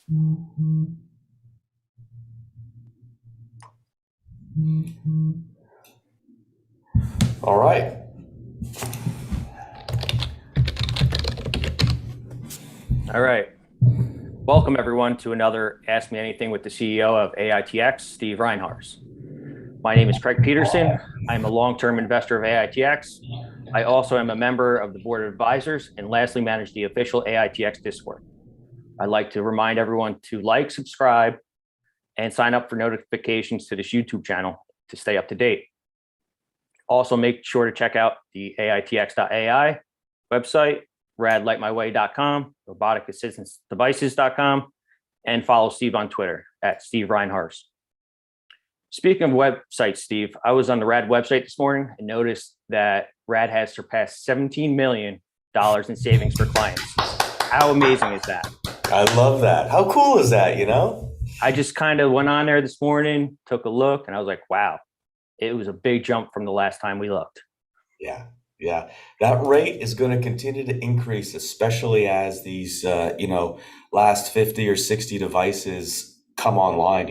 All right. All right. Welcome, everyone, to another Ask Me Anything with the CEO of AITX, Steve Reinharz. My name is Craig Peterson. I'm a long-term investor of AITX. I also am a member of the board of advisors and lastly manage the official AITX Discord. I'd like to remind everyone to like, subscribe, and sign up for notifications to this YouTube channel to stay up to date. Also, make sure to check out the AITX.ai website, radlightmyway.com, roboticassistancedevices.com, and follow Steve on Twitter at Steve Reinharz. Speaking of websites, Steve, I was on the Rad website this morning and noticed that Rad has surpassed $17 million in savings for clients. How amazing is that? I love that. How cool is that, you know? I just kind of went on there this morning, took a look, and I was like, wow, it was a big jump from the last time we looked. Yeah. That rate is going to continue to increase, especially as these, last 50 or 60 devices come online,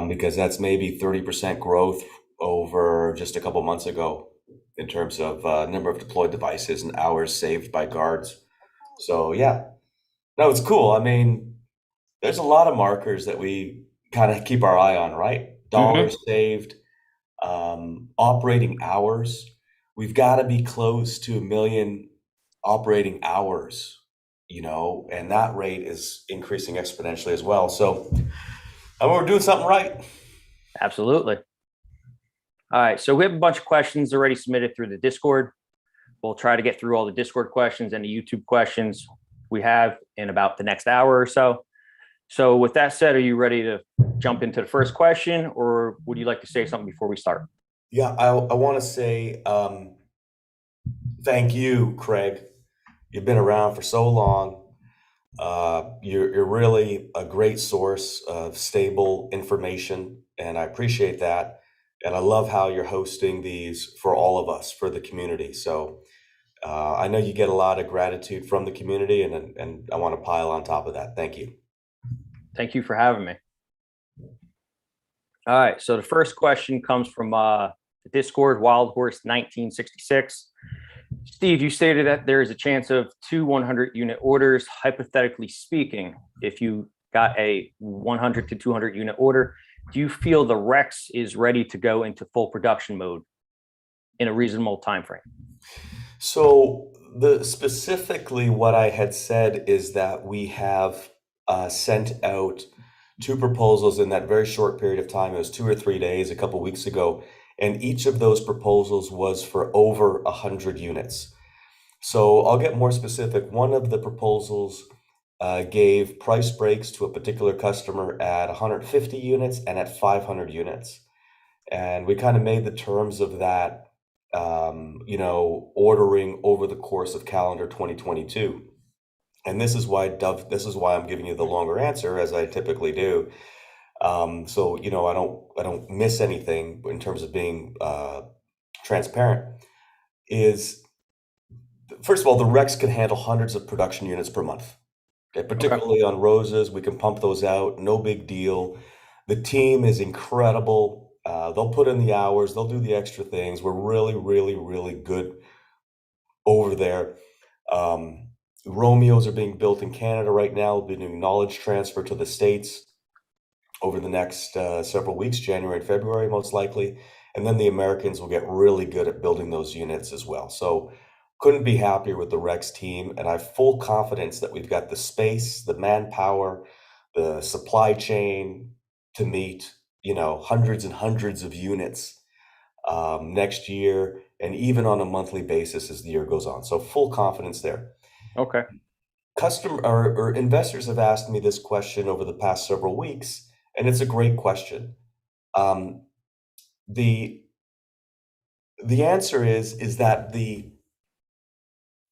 because that's maybe 30% growth over just a couple months ago in terms of number of deployed devices and hours saved by guards. So, yeah, no, it's cool. I mean, there's a lot of markers that we kind of keep our eye on, right? Dollars saved, operating hours. We've got to be close to 1 million operating hours, and that rate is increasing exponentially as well. So we're doing something right. Absolutely. All right, so we have a bunch of questions already submitted through the Discord. We'll try to get through all the Discord questions and the YouTube questions we have in about the next hour or so. So with that said, are you ready to jump into the first question, or would you like to say something before we start? Yeah, I want to say thank you, Craig. You've been around for so long. You're really a great source of stable information, and I appreciate that. And I love how you're hosting these for all of us, for the community. So I know you get a lot of gratitude from the community, and I want to pile on top of that. Thank you. Thank you for having me. All right, so the first question comes from the Discord, Wild Horse 1966. Steve, you stated that there is a chance of 2 100-unit orders. Hypothetically speaking, if you got a 100 to 200-unit order, do you feel the Rex is ready to go into full production mode in a reasonable time frame? So specifically what I had said is that we have sent out 2 proposals in that very short period of time. It was 2 or 3 days, a couple weeks ago, and each of those proposals was for over 100 units. So I'll get more specific. One of the proposals gave price breaks to a particular customer at 150 units and at 500 units. And we kind of made the terms of that, ordering over the course of calendar 2022. And this is why I'm giving you the longer answer, as I typically do. So I don't miss anything in terms of being transparent. First of all, the Rex can handle hundreds of production units per month. Okay, particularly on roses, we can pump those out, no big deal. The team is incredible. They'll put in the hours, they'll do the extra things. We're really, really, really good over there. Romeos are being built in Canada right now. We'll be doing knowledge transfer to the States over the next several weeks, January and February, most likely. And then the Americans will get really good at building those units as well. So couldn't be happier with the Rex team. And I have full confidence that we've got the space, the manpower, the supply chain to meet, hundreds and hundreds of units next year, and even on a monthly basis as the year goes on. So full confidence there. Okay. Or investors have asked me this question over the past several weeks, and it's a great question. The answer is that the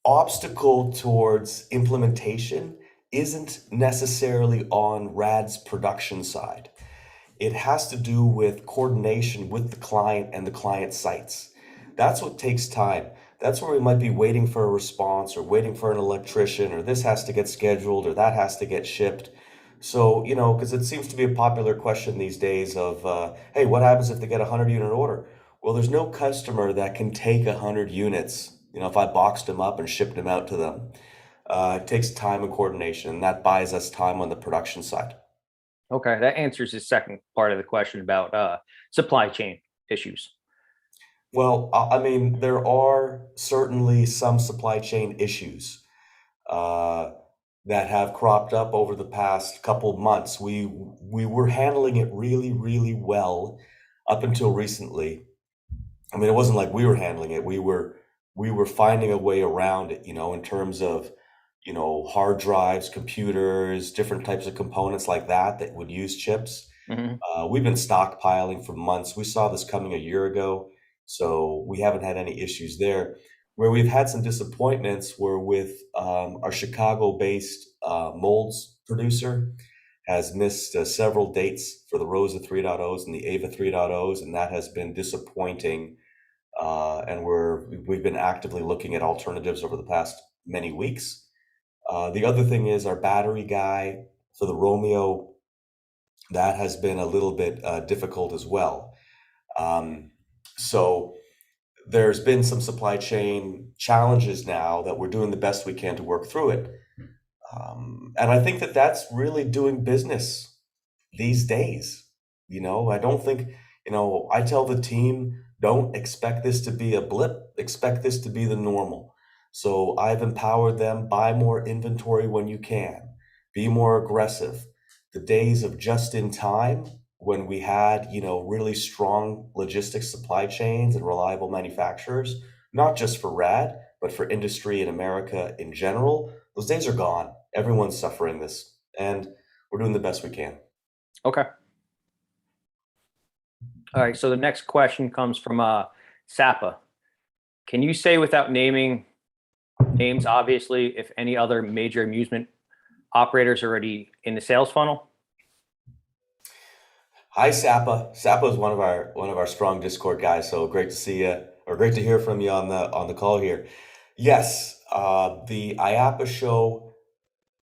obstacle towards implementation isn't necessarily on Rad's production side. It has to do with coordination with the client and the client sites. That's what takes time. That's where we might be waiting for a response or waiting for an electrician, or this has to get scheduled or that has to get shipped. So, because it seems to be a popular question these days of, hey, what happens if they get a 100-unit order? Well, there's no customer that can take 100 units. If I boxed them up and shipped them out to them, it takes time and coordination, and that buys us time on the production side. Okay, that answers the second part of the question about supply chain issues. Well, I mean, there are certainly some supply chain issues uh, that have cropped up over the past couple months. We were handling it really, really well up until recently. I mean, it wasn't like we were handling it. We were finding a way around it, in terms of, hard drives, computers, different types of components like that would use chips. Hmm. We've been stockpiling for months. We saw this coming a year ago, so we haven't had any issues there. Where we've had some disappointments were with our Chicago-based molds producer has missed several dates for the Rosa 3.0s and the Ava 3.0s, and that has been disappointing. And we've been actively looking at alternatives over the past many weeks. The other thing is our battery guy for the Romeo, that has been a little bit difficult as well. Um, so there's been some supply chain challenges now that we're doing the best we can to work through it. And I think that that's really doing business these days. I don't think, I tell the team, don't expect this to be a blip, expect this to be the normal. So I've empowered them, buy more inventory when you can, be more aggressive. The days of just in time when we had, really strong logistics supply chains and reliable manufacturers, not just for Rad, but for industry in America in general, those days are gone. Everyone's suffering this, and we're doing the best we can. Okay. All right. So the next question comes from Sapa. Can you say without naming names, obviously, if any other major amusement operators are already in the sales funnel? Hi, Sapa. Sapa is one of our strong Discord guys, so great to see you, or great to hear from you on the call here. Yes, the IAPA show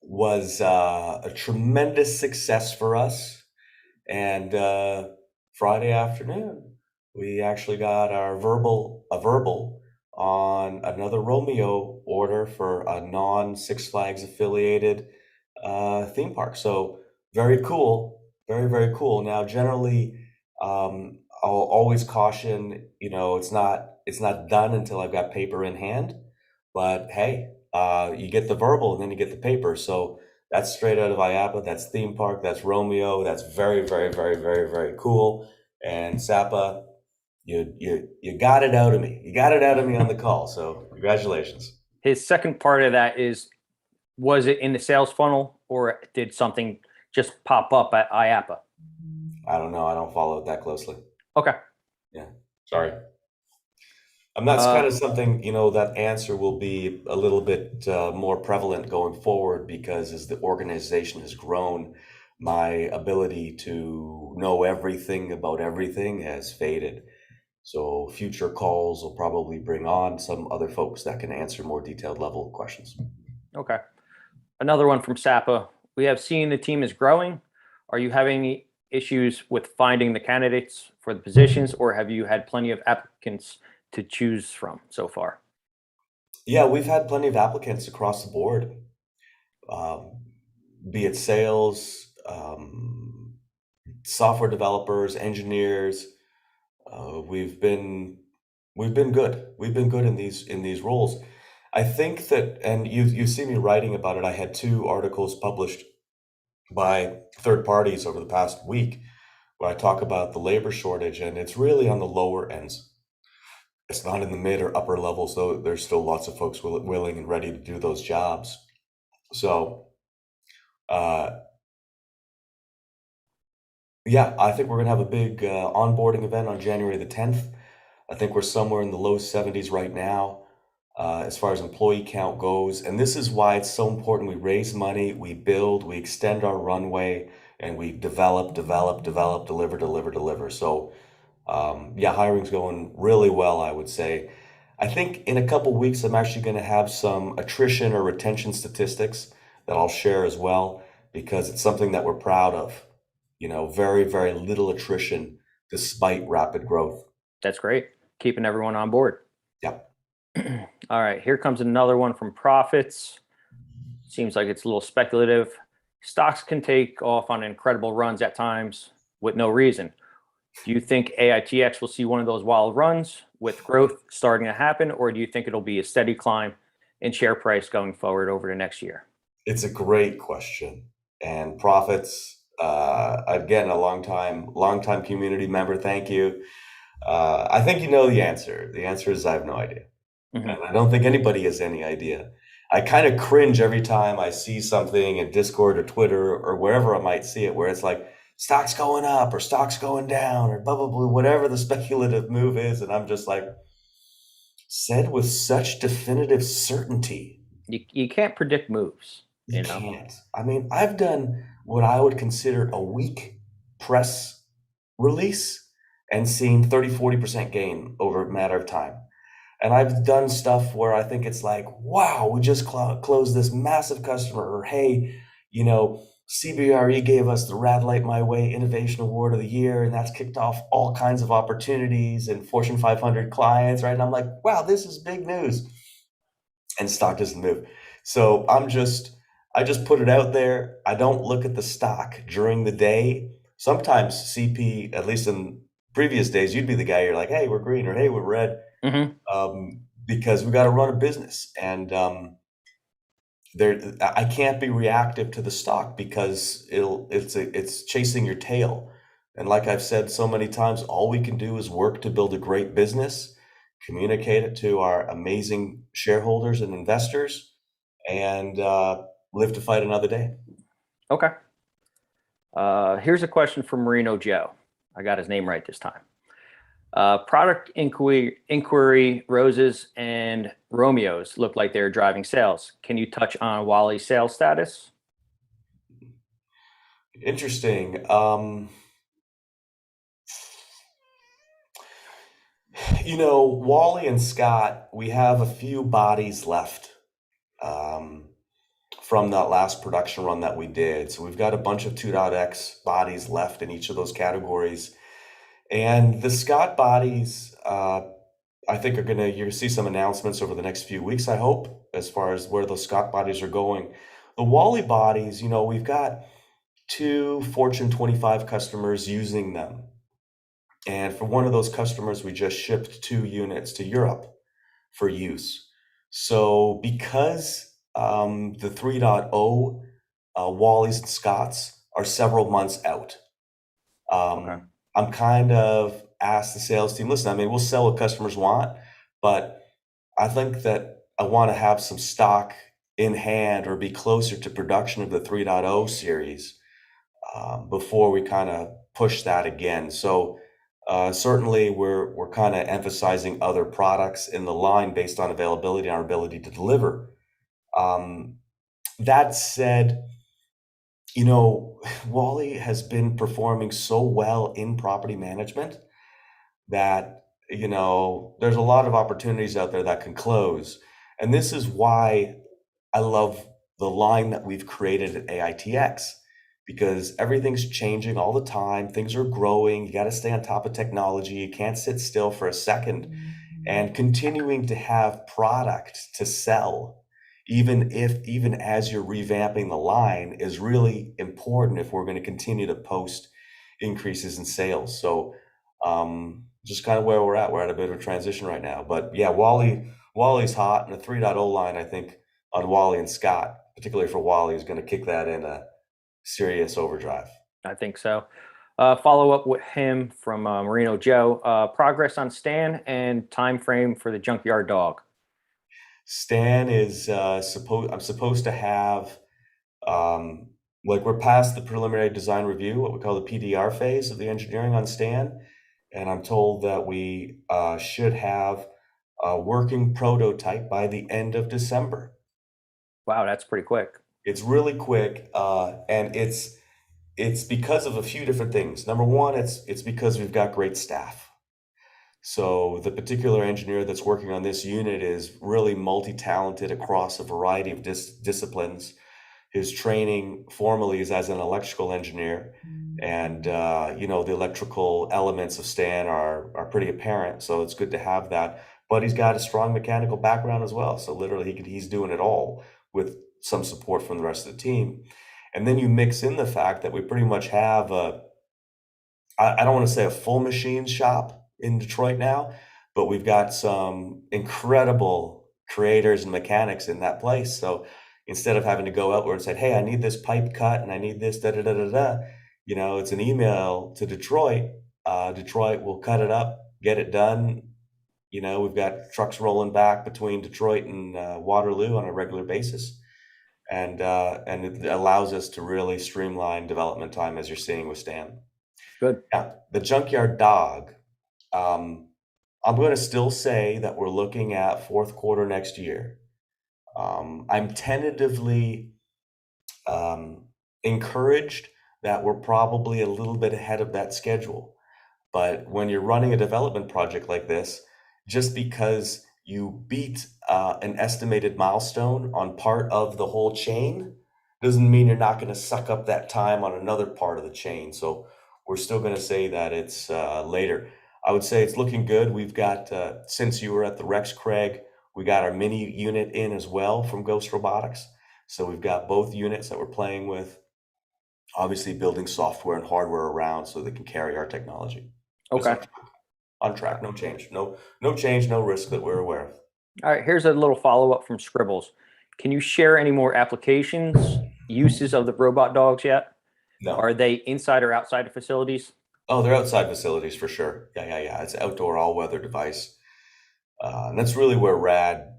was a tremendous success for us. And Friday afternoon, we actually got a verbal on another Romeo order for a non Six Flags affiliated theme park. So very cool, very, very cool. Now, generally, I'll always caution, it's not done until I've got paper in hand. But hey, you get the verbal and then you get the paper. So that's straight out of IAPA. That's theme park. That's Romeo. That's very, very, very, very, very cool. And Sapa, you got it out of me. You got it out of me on the call. So congratulations. His second part of that is, was it in the sales funnel or did something just pop up at IAPA? I don't know. I don't follow it that closely. Okay. Yeah. Sorry. That's kind of something, that answer will be a little bit more prevalent going forward because as the organization has grown, my ability to know everything about everything has faded. So future calls will probably bring on some other folks that can answer more detailed level questions. Okay. Another one from Sapa. We have seen the team is growing. Are you having any issues with finding the candidates for the positions, or have you had plenty of applicants to choose from so far? Yeah, we've had plenty of applicants across the board, um, be it sales, software developers, engineers. We've been good. We've been good in these roles. I think that, and you see me writing about it. I had two articles published by third parties over the past week where I talk about the labor shortage, and it's really on the lower ends. It's not in the mid or upper levels, though. There's still lots of folks willing and ready to do those jobs. So, uh, yeah, I think we're gonna have a big onboarding event on January the 10th. I think we're somewhere in the low 70s right now, as far as employee count goes. And this is why it's so important. We raise money, we build, we extend our runway, and we develop, develop, develop, deliver, deliver, deliver. So, yeah, hiring's going really well, I would say. I think in a couple weeks, I'm actually going to have some attrition or retention statistics that I'll share as well. because it's something that we're proud of. Very, very little attrition despite rapid growth. That's great. Keeping everyone on board. Yep. All right, here comes another one from Profits. Seems like it's a little speculative. Stocks can take off on incredible runs at times with no reason. Do you think AITX will see one of those wild runs with growth starting to happen, or do you think it'll be a steady climb in share price going forward over the next year? It's a great question. And Profits, again, a long time community member. Thank you. I think you know the answer. The answer is I have no idea. Mm-hmm. And I don't think anybody has any idea. I kind of cringe every time I see something in Discord or Twitter or wherever I might see it, where it's like stocks going up or stocks going down or blah, blah, blah, whatever the speculative move is. And I'm just like, said with such definitive certainty. You can't predict moves. You can't. I mean, I've done what I would consider a weak press release and seen 30-40% gain over a matter of time. And I've done stuff where I think it's like, wow, we just closed this massive customer, or hey, CBRE gave us the Rad Light My Way Innovation Award of the Year, and that's kicked off all kinds of opportunities and Fortune 500 clients, right? And I'm like, wow, this is big news. And stock doesn't move. So I just put it out there. I don't look at the stock during the day. Sometimes CP, at least in previous days, you'd be the guy, you're like, hey, we're green, or hey, we're red. Mm-hmm. Because we got to run a business, and I can't be reactive to the stock because it's chasing your tail. And like I've said so many times, all we can do is work to build a great business, communicate it to our amazing shareholders and investors, and live to fight another day. Okay. Here's a question from Marino Joe. I got his name right this time. Product inquiry, Roses and Romeos look like they're driving sales. Can you touch on Wally's sales status? Interesting. Wally and Scott, we have a few bodies left from that last production run that we did. So we've got a bunch of 2.x bodies left in each of those categories. And the Scott bodies, I think you're gonna see some announcements over the next few weeks, I hope, as far as where those Scott bodies are going. The Wally bodies, we've got 2 Fortune 25 customers using them. And for one of those customers, we just shipped 2 units to Europe for use. So because the 3.0 Wallies and Scotts are several months out, Okay. I'm kind of asked the sales team, listen, I mean, we'll sell what customers want, but I think that I want to have some stock in hand or be closer to production of the 3.0 series before we kind of push that again. So certainly we're kind of emphasizing other products in the line based on availability and our ability to deliver. That said, Wally has been performing so well in property management that, there's a lot of opportunities out there that can close. And this is why I love the line that we've created at AITX, because everything's changing all the time. Things are growing. You got to stay on top of technology. You can't sit still for a second. And continuing to have product to sell, even as you're revamping the line, is really important if we're going to continue to post increases in sales. So just kind of where we're at. We're at a bit of a transition right now. But yeah, Wally's hot, and the 3.0 line, I think, on Wally and Scott, particularly for Wally, is going to kick that in a serious overdrive. I think so. Follow up with him from Marino Joe. Progress on Stan and time frame for the junkyard dog. Stan is I'm supposed to have we're past the preliminary design review, what we call the PDR phase of the engineering on Stan, and I'm told that we should have a working prototype by the end of December. Wow, that's pretty quick. It's really quick, and it's because of a few different things. Number one, it's because we've got great staff. So the particular engineer that's working on this unit is really multi-talented across a variety of disciplines. His training formally is as an electrical engineer, and the electrical elements of Stan are pretty apparent. So it's good to have that. But he's got a strong mechanical background as well. So literally, he's doing it all with some support from the rest of the team. And then you mix in the fact that we pretty much have I don't want to say a full machine shop in Detroit now, but we've got some incredible creators and mechanics in that place. So instead of having to go outward and say, "Hey, I need this pipe cut and I need this da da da da da," it's an email to Detroit. Detroit will cut it up, get it done. We've got trucks rolling back between Detroit and Waterloo on a regular basis, and it allows us to really streamline development time, as you're seeing with Stan. Good. Yeah, the junkyard dog. Um, I'm going to still say that we're looking at fourth quarter next year. I'm tentatively encouraged that we're probably a little bit ahead of that schedule. But when you're running a development project like this, just because you beat an estimated milestone on part of the whole chain doesn't mean you're not going to suck up that time on another part of the chain. So we're still going to say that it's later. I would say it's looking good. We've got, since you were at the Rex, Craig, we got our mini unit in as well from Ghost Robotics. So we've got both units that we're playing with, obviously building software and hardware around so they can carry our technology. Okay. On track, no change, no change, no risk that we're aware of. All right, here's a little follow-up from Scribbles. Can you share any more applications, uses of the robot dogs yet? No. Are they inside or outside of facilities? Oh, they're outside facilities for sure. Yeah. It's an outdoor all-weather device. And that's really where Rad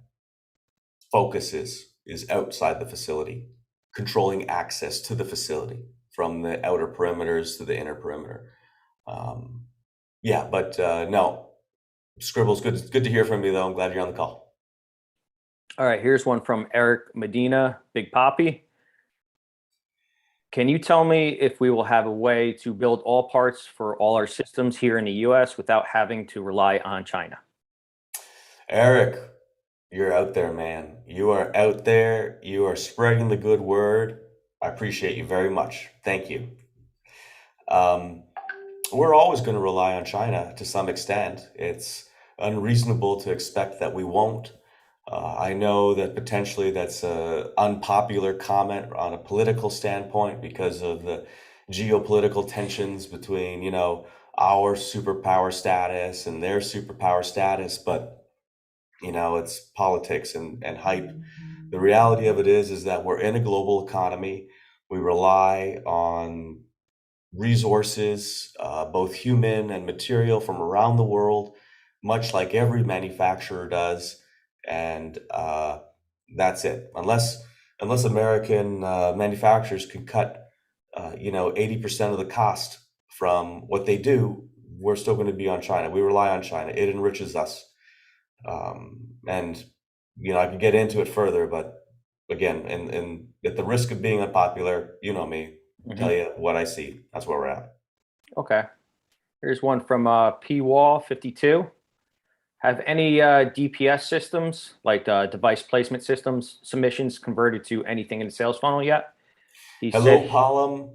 focuses, is outside the facility, controlling access to the facility from the outer perimeters to the inner perimeter. No, Scribbles, good to hear from you, though. I'm glad you're on the call. All right, here's one from Eric Medina, Big Poppy. Can you tell me if we will have a way to build all parts for all our systems here in the US without having to rely on China? Eric, you're out there, man. You are out there. You are spreading the good word. I appreciate you very much. Thank you. We're always going to rely on China to some extent. It's unreasonable to expect that we won't. I know that potentially that's an unpopular comment on a political standpoint because of the geopolitical tensions between, our superpower status and their superpower status, but it's politics and hype. The reality of it is that we're in a global economy. We rely on resources, both human and material, from around the world, much like every manufacturer does. And that's it. Unless American manufacturers can cut, 80% of the cost from what they do, we're still going to be on China. We rely on China. It enriches us. And I can get into it further, but again, and at the risk of being unpopular, you know me, tell you what I see. That's where we're at. Okay. Here's one from P-Wall 52. Have any DPS systems, like device placement systems, submissions converted to anything in the sales funnel yet? Hello, Palom.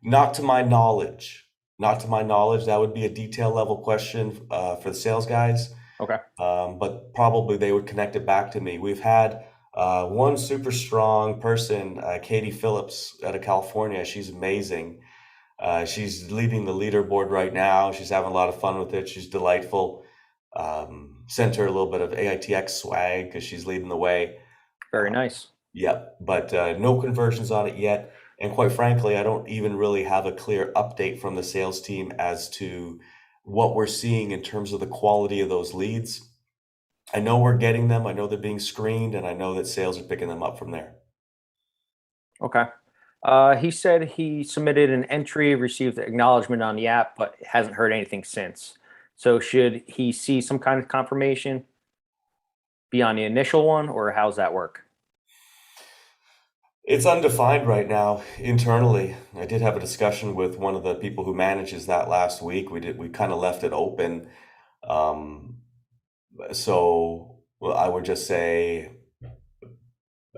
Not to my knowledge. Not to my knowledge. That would be a detail level question for the sales guys. Okay. But probably they would connect it back to me. We've had one super strong person, Katie Phillips out of California. She's amazing. She's leading the leaderboard right now. She's having a lot of fun with it. She's delightful. Sent her a little bit of AITX swag because she's leading the way. Very nice. Yep, but no conversions on it yet. And quite frankly, I don't even really have a clear update from the sales team as to what we're seeing in terms of the quality of those leads. I know we're getting them. I know they're being screened, and I know that sales are picking them up from there. Okay. He said he submitted an entry, received acknowledgement on the app, but hasn't heard anything since. So should he see some kind of confirmation beyond the initial one, or how's that work? It's undefined right now internally. I did have a discussion with one of the people who manages that last week. We kind of left it open. So I would just say,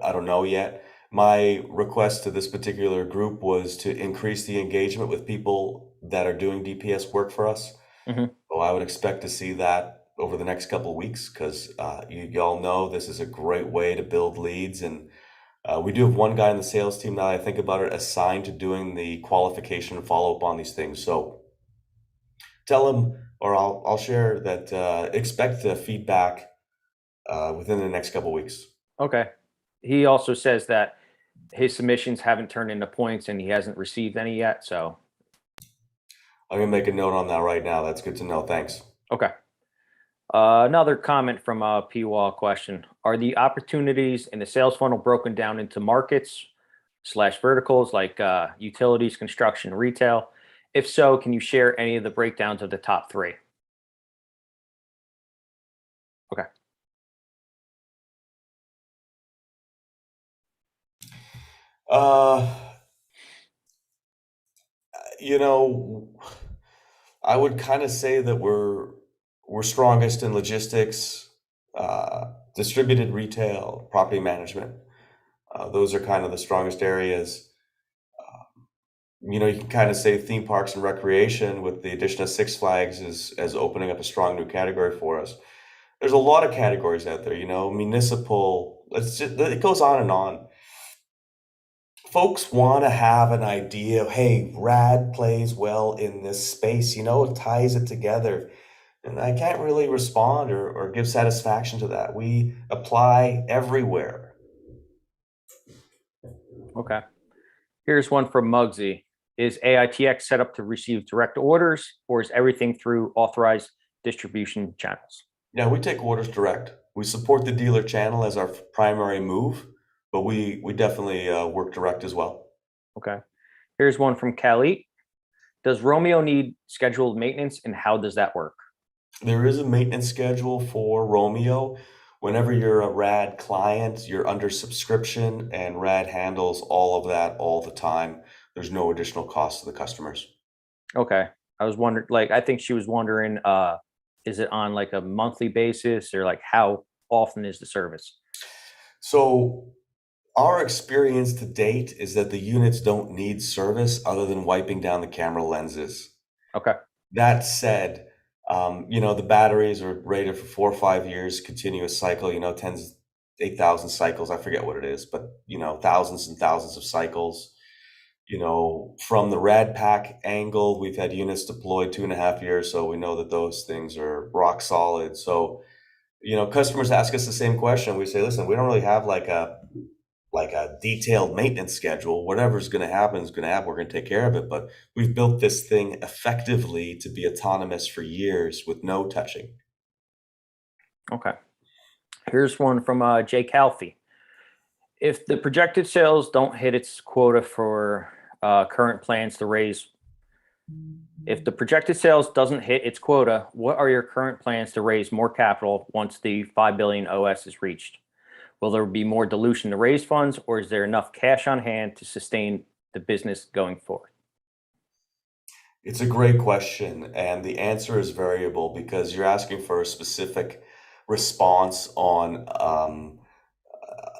I don't know yet. My request to this particular group was to increase the engagement with people that are doing DPS work for us. Mm-hmm. So I would expect to see that over the next couple of weeks because y'all know this is a great way to build leads. And we do have one guy in the sales team, now that I think about it, assigned to doing the qualification and follow up on these things. So tell him, or I'll share that expect the feedback within the next couple of weeks. Okay. He also says that his submissions haven't turned into points and he hasn't received any yet. So, I'm gonna make a note on that right now. That's good to know. Thanks. okay. Another comment from a P-Wall question. Are the opportunities in the sales funnel broken down into markets / verticals like utilities, construction, retail? If so, can you share any of the breakdowns of the top three? Okay. Uh, you know, I would kind of say that we're strongest in logistics, distributed retail, property management. Those are kind of the strongest areas. You can kind of say theme parks and recreation with the addition of Six Flags is as opening up a strong new category for us. There's a lot of categories out there, municipal. It goes on and on. Folks want to have an idea of, hey, Rad plays well in this space, it ties it together. And I can't really respond or give satisfaction to that. We apply everywhere. Okay. Here's one from Muggsy. Is AITX set up to receive direct orders, or is everything through authorized distribution channels? Yeah, we take orders direct. We support the dealer channel as our primary move, but we definitely work direct as well. Okay. Here's one from Khalid. Does Romeo need scheduled maintenance, and how does that work? There is a maintenance schedule for Romeo. Whenever you're a Rad client, you're under subscription, and Rad handles all of that all the time. There's no additional cost to the customers. Okay. I was wondering, I think she was wondering, is it on like a monthly basis, or like how often is the service? So our experience to date is that the units don't need service other than wiping down the camera lenses. Okay. That said, the batteries are rated for 4 or 5 years, continuous cycle, 8,000 cycles. I forget what it is, but, thousands and thousands of cycles. From the Rad Pack angle, we've had units deployed 2.5 years, so we know that those things are rock solid. So, customers ask us the same question. We say, listen, we don't really have like a detailed maintenance schedule. Whatever's going to happen is going to happen. We're going to take care of it. But we've built this thing effectively to be autonomous for years with no touching. Okay. Here's one from Jake Alfie. If the projected sales don't hit its quota for current plans to raise, if the projected sales doesn't hit its quota, what are your current plans to raise more capital once the 5 billion OS is reached? Will there be more dilution to raise funds, or is there enough cash on hand to sustain the business going forward? It's a great question, and the answer is variable because you're asking for a specific response on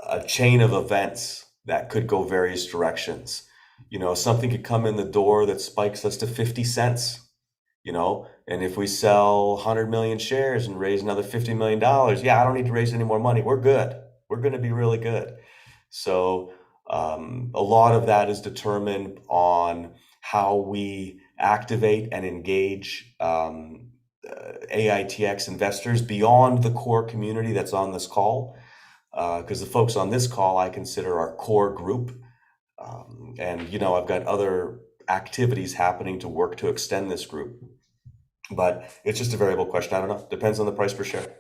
a chain of events that could go various directions. Something could come in the door that spikes us to 50 cents, and if we sell 100 million shares and raise another $50 million, yeah, I don't need to raise any more money. We're good. We're going to be really good. So a lot of that is determined on how we activate and engage AITX investors beyond the core community that's on this call. Because the folks on this call I consider our core group. And I've got other activities happening to work to extend this group. But it's just a variable question. I don't know. Depends on the price per share.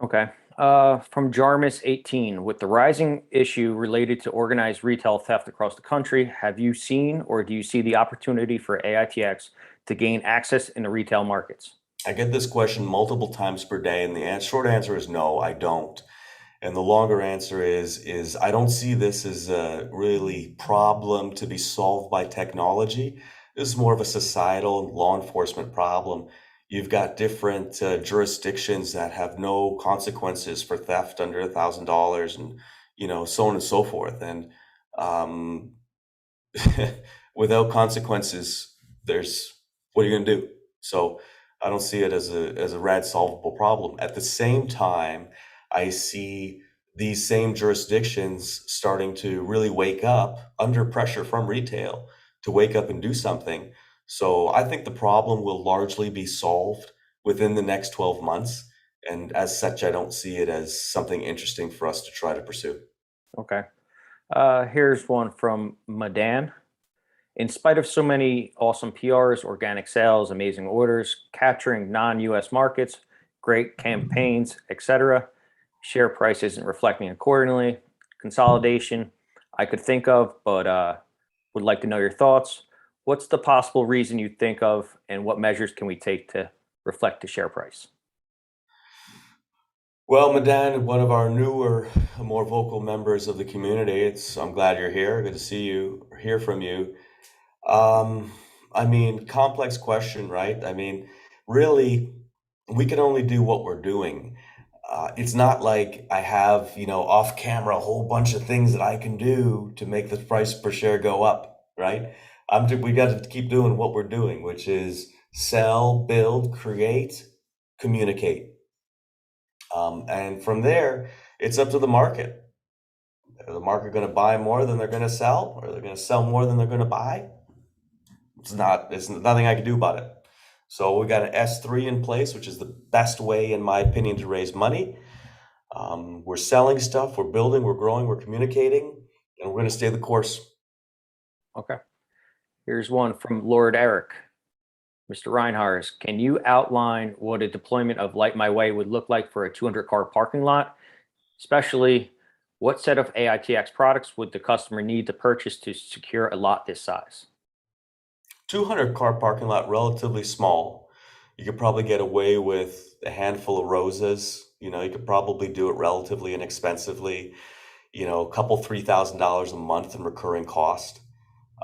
Okay. From Jarmus 18, with the rising issue related to organized retail theft across the country, have you seen or do you see the opportunity for AITX to gain access in the retail markets? I get this question multiple times per day, and the short answer is no, I don't. And the longer answer is I don't see this as a really problem to be solved by technology. This is more of a societal law enforcement problem. You've got different jurisdictions that have no consequences for theft under $1,000 and, so on and so forth. And Um, without consequences, what are you going to do? So I don't see it as a rad solvable problem. At the same time, I see these same jurisdictions starting to really wake up under pressure from retail to wake up and do something. So I think the problem will largely be solved within the next 12 months. And as such, I don't see it as something interesting for us to try to pursue. Okay. Here's one from Madan. In spite of so many awesome PRs, organic sales, amazing orders, capturing non-US markets, great campaigns, etc., share price isn't reflecting accordingly. Consolidation, I could think of, but would like to know your thoughts. What's the possible reason you think of, and what measures can we take to reflect the share price? Well, Madan, one of our newer, more vocal members of the community, I'm glad you're here. Good to see you, hear from you. Um, I mean, complex question, right? I mean, really, we can only do what we're doing. It's not like I have, off camera, a whole bunch of things that I can do to make the price per share go up, right? We got to keep doing what we're doing, which is sell, build, create, communicate. And from there, it's up to the market. Is the market going to buy more than they're going to sell, or they're going to sell more than they're going to buy? There's nothing I can do about it. So we got an S3 in place, which is the best way, in my opinion, to raise money. We're selling stuff, we're building, we're growing, we're communicating, and we're going to stay the course. Okay. Here's one from Lord Eric. Mr. Reinharz, can you outline what a deployment of Light My Way would look like for a 200-car parking lot? Especially, what set of AITX products would the customer need to purchase to secure a lot this size? 200-car parking lot, relatively small. You could probably get away with a handful of roses. You could probably do it relatively inexpensively. A couple $3,000 a month in recurring cost.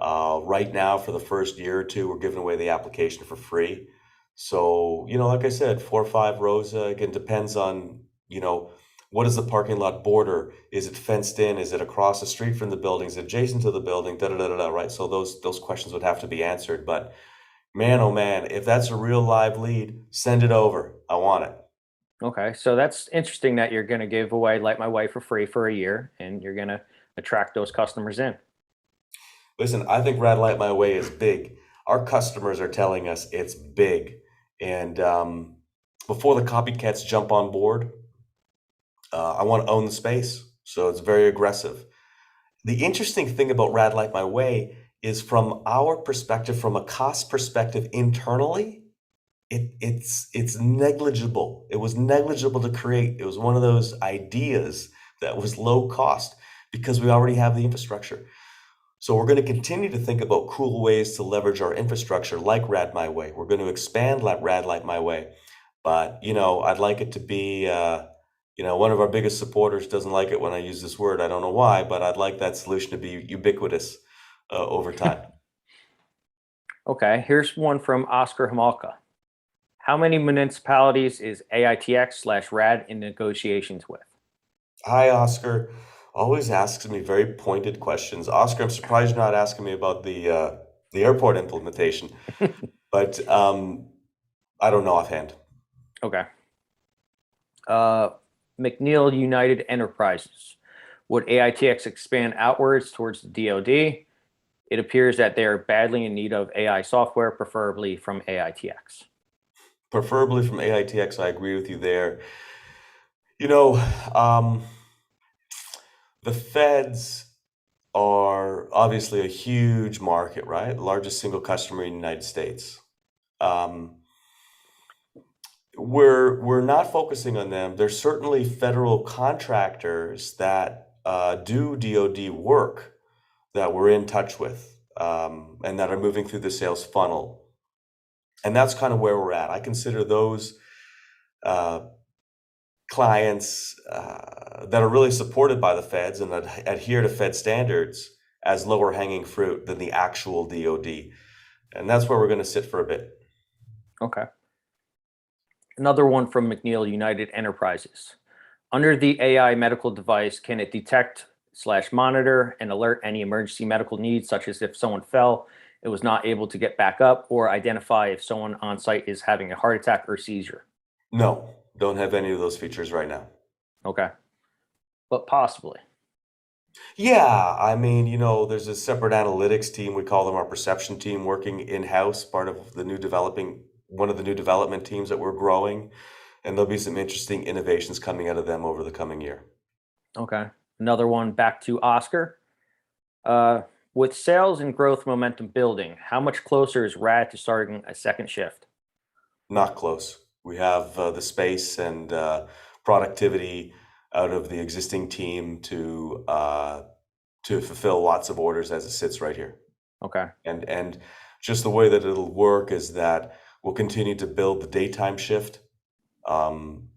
Right now, for the first year or two, we're giving away the application for free. So, like I said, 4 or 5 rows, again, depends on, what is the parking lot border? Is it fenced in? Is it across the street from the building? Is it adjacent to the building? Da da da da da, right? So those questions would have to be answered. But man, oh man, if that's a real live lead, send it over. I want it. Okay, so that's interesting that you're going to give away Light My Way for free for a year, and you're going to attract those customers in. Listen, I think Rad Light My Way is big. Our customers are telling us it's big. And before the copycats jump on board, I want to own the space. So it's very aggressive. The interesting thing about Rad Light My Way is, from our perspective, from a cost perspective internally, it's negligible. It was negligible to create. It was one of those ideas that was low cost because we already have the infrastructure. So we're going to continue to think about cool ways to leverage our infrastructure like Rad My Way. We're going to expand Rad Light My Way. But, I'd like it to be, one of our biggest supporters doesn't like it when I use this word. I don't know why, but I'd like that solution to be ubiquitous over time. Okay, here's one from Oscar Hamalka. How many municipalities is AITX/RAD in negotiations with? Hi, Oscar. Always asks me very pointed questions. Oscar, I'm surprised you're not asking me about the airport implementation, but I don't know offhand. Okay. McNeil United Enterprises. Would AITX expand outwards towards the DoD? It appears that they are badly in need of AI software, preferably from AITX. Preferably from AITX, I agree with you there. You know, the feds are obviously a huge market, right? Largest single customer in the United States. We're not focusing on them. There's certainly federal contractors that do DoD work that we're in touch with, and that are moving through the sales funnel. And that's kind of where we're at. I consider those clients that are really supported by the feds and that adhere to Fed standards as lower hanging fruit than the actual DoD. And that's where we're going to sit for a bit. Okay. Another one from McNeil United Enterprises. Under the AI medical device, can it detect slash monitor and alert any emergency medical needs, such as if someone fell, it was not able to get back up, or identify if someone on site is having a heart attack or seizure? No, don't have any of those features right now. Okay, but possibly. Yeah, I mean, there's a separate analytics team. We call them our perception team, working in-house, part of one of the new development teams that we're growing. And there'll be some interesting innovations coming out of them over the coming year. Okay, another one back to Oscar. Uh, with sales and growth momentum building, how much closer is Rad to starting a second shift? Not close. We have the space and productivity out of the existing team to fulfill lots of orders as it sits right here. Okay. And just the way that it'll work is that we'll continue to build the daytime shift um,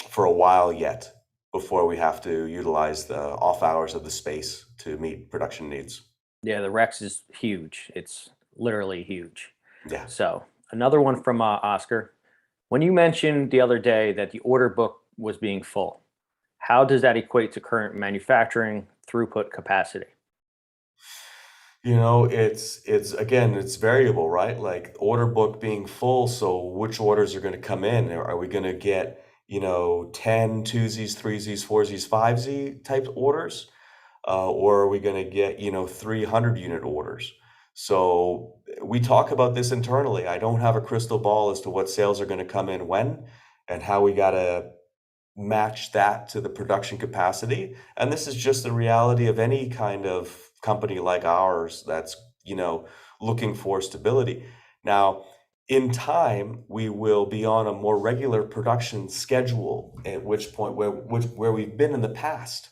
for a while yet before we have to utilize the off hours of the space to meet production needs. Yeah, the Rex is huge. It's literally huge. Yeah. So another one from Oscar. When you mentioned the other day that the order book was being full, how does that equate to current manufacturing throughput capacity? It's again, it's variable, right? Like order book being full, so which orders are going to come in? Are we going to get, 10 2Zs, 3Zs, 4Zs, 5Z type orders? Or are we going to get, 300 unit orders? So we talk about this internally. I don't have a crystal ball as to what sales are going to come in when and how we got to match that to the production capacity. And this is just the reality of any kind of company like ours that's, looking for stability. Now, in time, we will be on a more regular production schedule, at which point where we've been in the past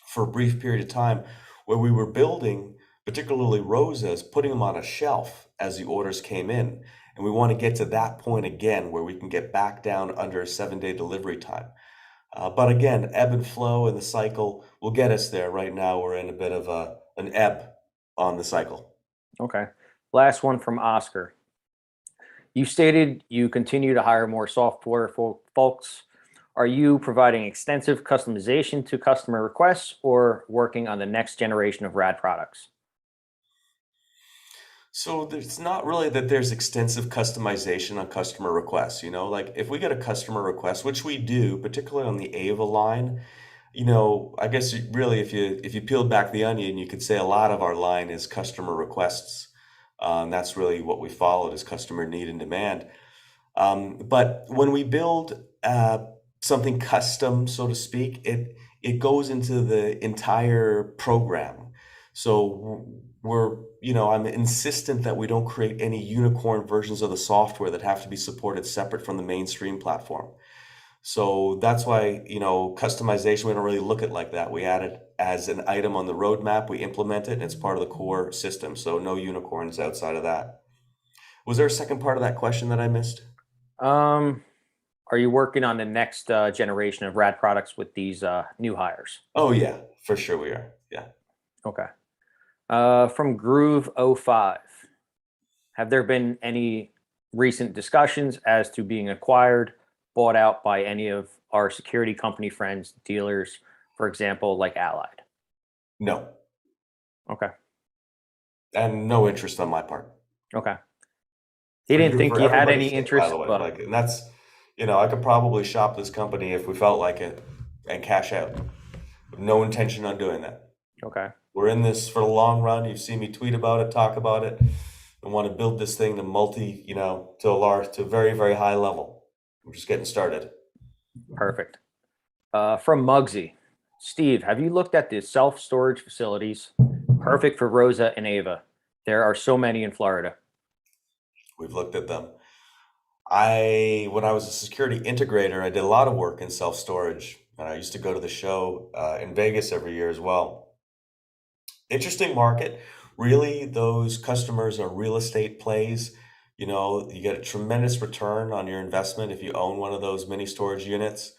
for a brief period of time, where we were building, particularly rosas, putting them on a shelf as the orders came in. And we want to get to that point again where we can get back down under a 7-day delivery time. But again, ebb and flow in the cycle will get us there. Right now, we're in a bit of an ebb on the cycle. Okay. Last one from Oscar. You stated you continue to hire more software folks. Are you providing extensive customization to customer requests or working on the next generation of Rad products? So it's not really that there's extensive customization on customer requests, like if we get a customer request, which we do, particularly on the Ava line, I guess really if you peeled back the onion, you could say a lot of our line is customer requests. That's really what we followed is customer need and demand. But when we build something custom, so to speak, it goes into the entire program. So I'm insistent that we don't create any unicorn versions of the software that have to be supported separate from the mainstream platform. So that's why, customization, we don't really look at it like that. We add it as an item on the roadmap, we implement it, and it's part of the core system. So no unicorns outside of that. Was there a second part of that question that I missed? Are you working on the next generation of Rad products with these new hires? Oh yeah, for sure we are. Yeah. Okay. From Groove 05, have there been any recent discussions as to being acquired, bought out by any of our security company friends, dealers, for example, like Allied? No. Okay. And no interest on my part. Okay. He didn't think For you had everybody's any sake, by interest, the way. but And that's, I could probably shop this company if we felt like it and cash out. No intention on doing that. okay. We're in this for the long run. You've seen me tweet about it, talk about it. I want to build this thing to to a very, very high level. We're just getting started. Perfect. From Muggsy, Steve, have you looked at the self-storage facilities? Perfect for Rosa and Ava. There are so many in Florida. We've looked at them. When I was a security integrator, I did a lot of work in self-storage, and I used to go to the show in Vegas every year as well. Interesting market. Really, those customers are real estate plays. You get a tremendous return on your investment if you own one of those mini storage units.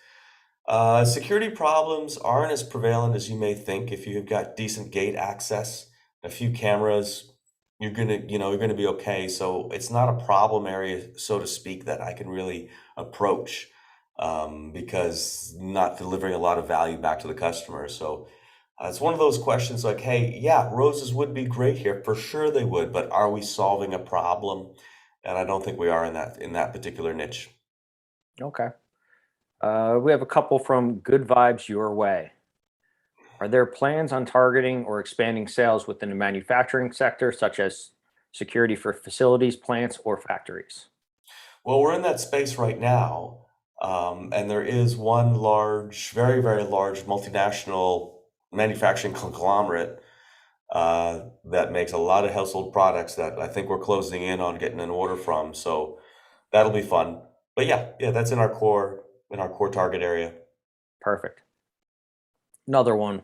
Security problems aren't as prevalent as you may think. If you've got decent gate access, a few cameras, you're gonna be okay. So it's not a problem area, so to speak, that I can really approach because not delivering a lot of value back to the customer. So It's one of those questions like, hey, yeah, roses would be great here. For sure they would, but are we solving a problem? And I don't think we are in that particular niche. Okay. We have a couple from Good Vibes Your Way. Are there plans on targeting or expanding sales within the manufacturing sector, such as security for facilities, plants, or factories? Well, we're in that space right now, and there is one large, very, very large multinational manufacturing conglomerate that makes a lot of household products that I think we're closing in on getting an order from. So that'll be fun. But yeah, that's in our core target area. Perfect. Another one.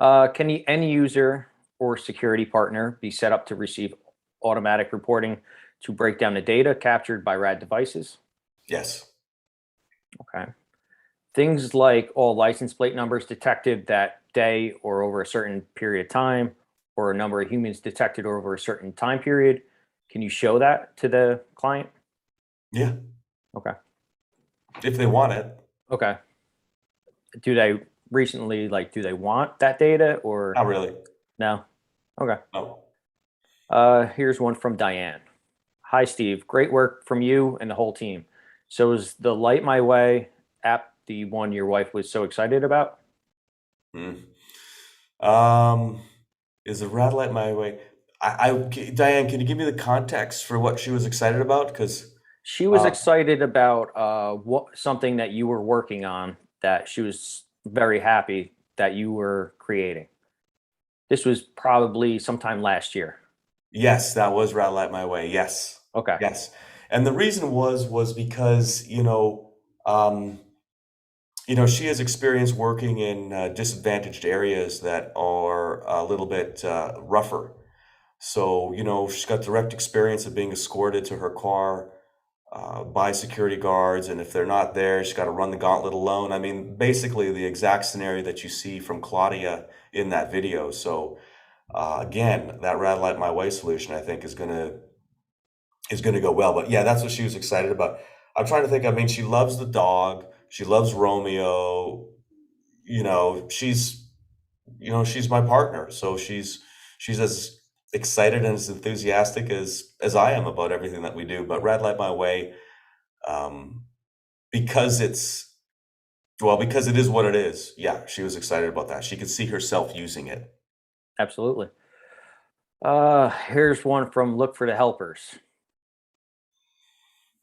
Can the end user or security partner be set up to receive automatic reporting to break down the data captured by RAD devices? Yes. Okay. Things like all license plate numbers detected that day or over a certain period of time, or a number of humans detected over a certain time period. Can you show that to the client? Yeah. Okay. If they want it. Okay. Do they recently, like, do they want that data or Not really. no? Okay. No. Here's one from Diane. Hi, Steve. Great work from you and the whole team. So is the Light My Way app the one your wife was so excited about? Hmm. Um, is the Rad Light My Way? Diane, can you give me the context for what she was excited about? Because She was uh, excited about what something that you were working on that she was very happy that you were creating. This was probably sometime last year. yes, that was Rad Light My Way. Yes, Okay. yes. And the reason was because, she has experience working in disadvantaged areas that are a little bit rougher. So, she's got direct experience of being escorted to her car by security guards, and if they're not there, she's got to run the gauntlet alone. I mean, basically the exact scenario that you see from Claudia in that video. So, again, that Rad Light My Way solution, I think, is gonna go well. But yeah, that's what she was excited about. I'm trying to think. I mean, she loves the dog. She loves Romeo. You know, she's she's my partner, so she's as excited and as enthusiastic as I am about everything that we do. But Rad Light My Way, um, because because it is what it is. Yeah, she was excited about that. She could see herself using it. Absolutely. Here's one from Look for the Helpers.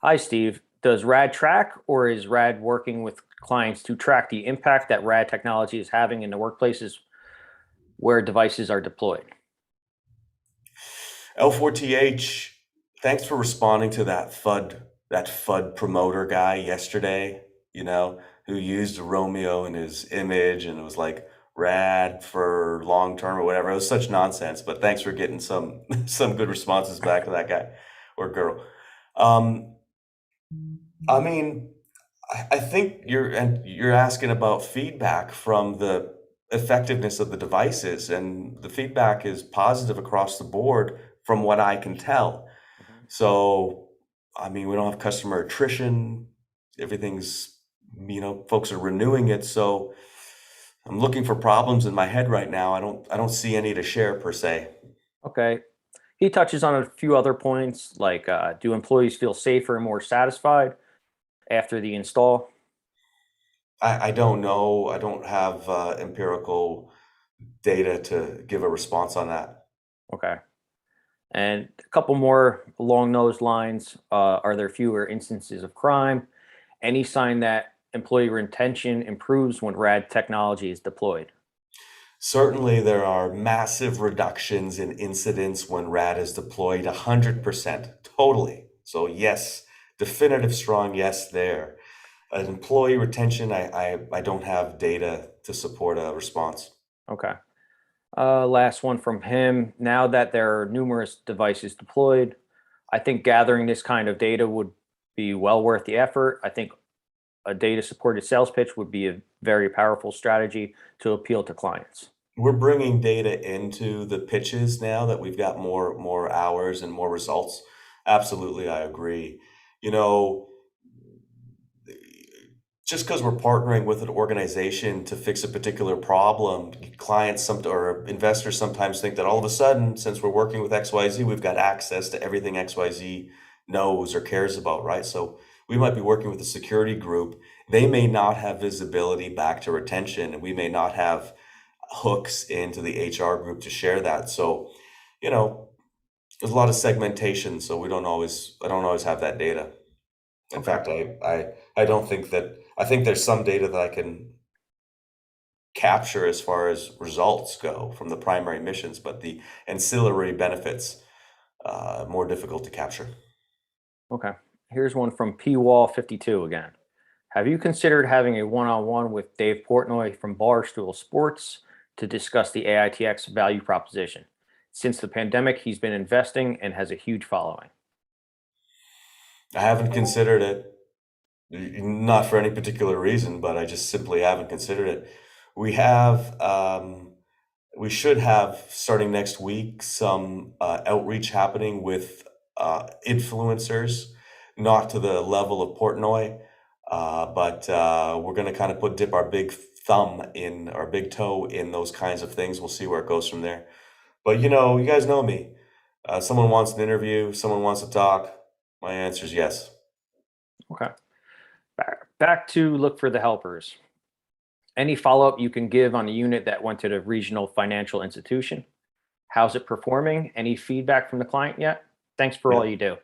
Hi, Steve. Does RAD track, or is RAD working with clients to track the impact that RAD technology is having in the workplaces where devices are deployed? L4TH, thanks for responding to that FUD promoter guy yesterday, who used Romeo in his image and it was like rad for long term or whatever. It was such nonsense, but thanks for getting some some good responses back to that guy or girl. Um, I mean, I think you're asking about feedback from the effectiveness of the devices, and the feedback is positive across the board from what I can tell. Mhm. So, I mean, we don't have customer attrition. Everything's, folks are renewing it. So I'm looking for problems in my head right now. I don't see any to share per se. Okay. He touches on a few other points, like do employees feel safer and more satisfied after the install? I don't know. I don't have empirical data to give a response on that. Okay. And a couple more along those lines. Are there fewer instances of crime? Any sign that employee retention improves when RAD technology is deployed? Certainly, there are massive reductions in incidents when RAD is deployed, 100%, totally. So yes, definitive strong yes there. An employee retention, I don't have data to support a response. Okay. Last one from him. Now that there are numerous devices deployed, I think gathering this kind of data would be well worth the effort. I think a data supported sales pitch would be a very powerful strategy to appeal to clients. We're bringing data into the pitches now that we've got more hours and more results. Absolutely, I agree. You know, just because we're partnering with an organization to fix a particular problem, clients or investors sometimes think that all of a sudden, since we're working with XYZ, we've got access to everything XYZ knows or cares about, right? So we might be working with a security group. They may not have visibility back to retention, and we may not have hooks into the HR group to share that. So, you know, there's a lot of segmentation, so I don't always have that data. In Okay. fact, I don't think that, I think there's some data that I can capture as far as results go from the primary missions, but the ancillary benefits, more difficult to capture. Okay. Here's one from PWall52 again. Have you considered having a one-on-one with Dave Portnoy from Barstool Sports to discuss the AITX value proposition? Since the pandemic, he's been investing and has a huge following. I haven't considered it, not for any particular reason, but I just simply haven't considered it. We have, we should have, starting next week, some outreach happening with influencers, not to the level of Portnoy, but we're going to kind of dip our big thumb in, our big toe in those kinds of things. We'll see where it goes from there. But you know, you guys know me. Someone wants an interview, someone wants to talk. My answer is yes. Okay. Back to look for the helpers. Any follow-up you can give on a unit that went to the regional financial institution? How's it performing? Any feedback from the client yet? Thanks for all Yeah. you do.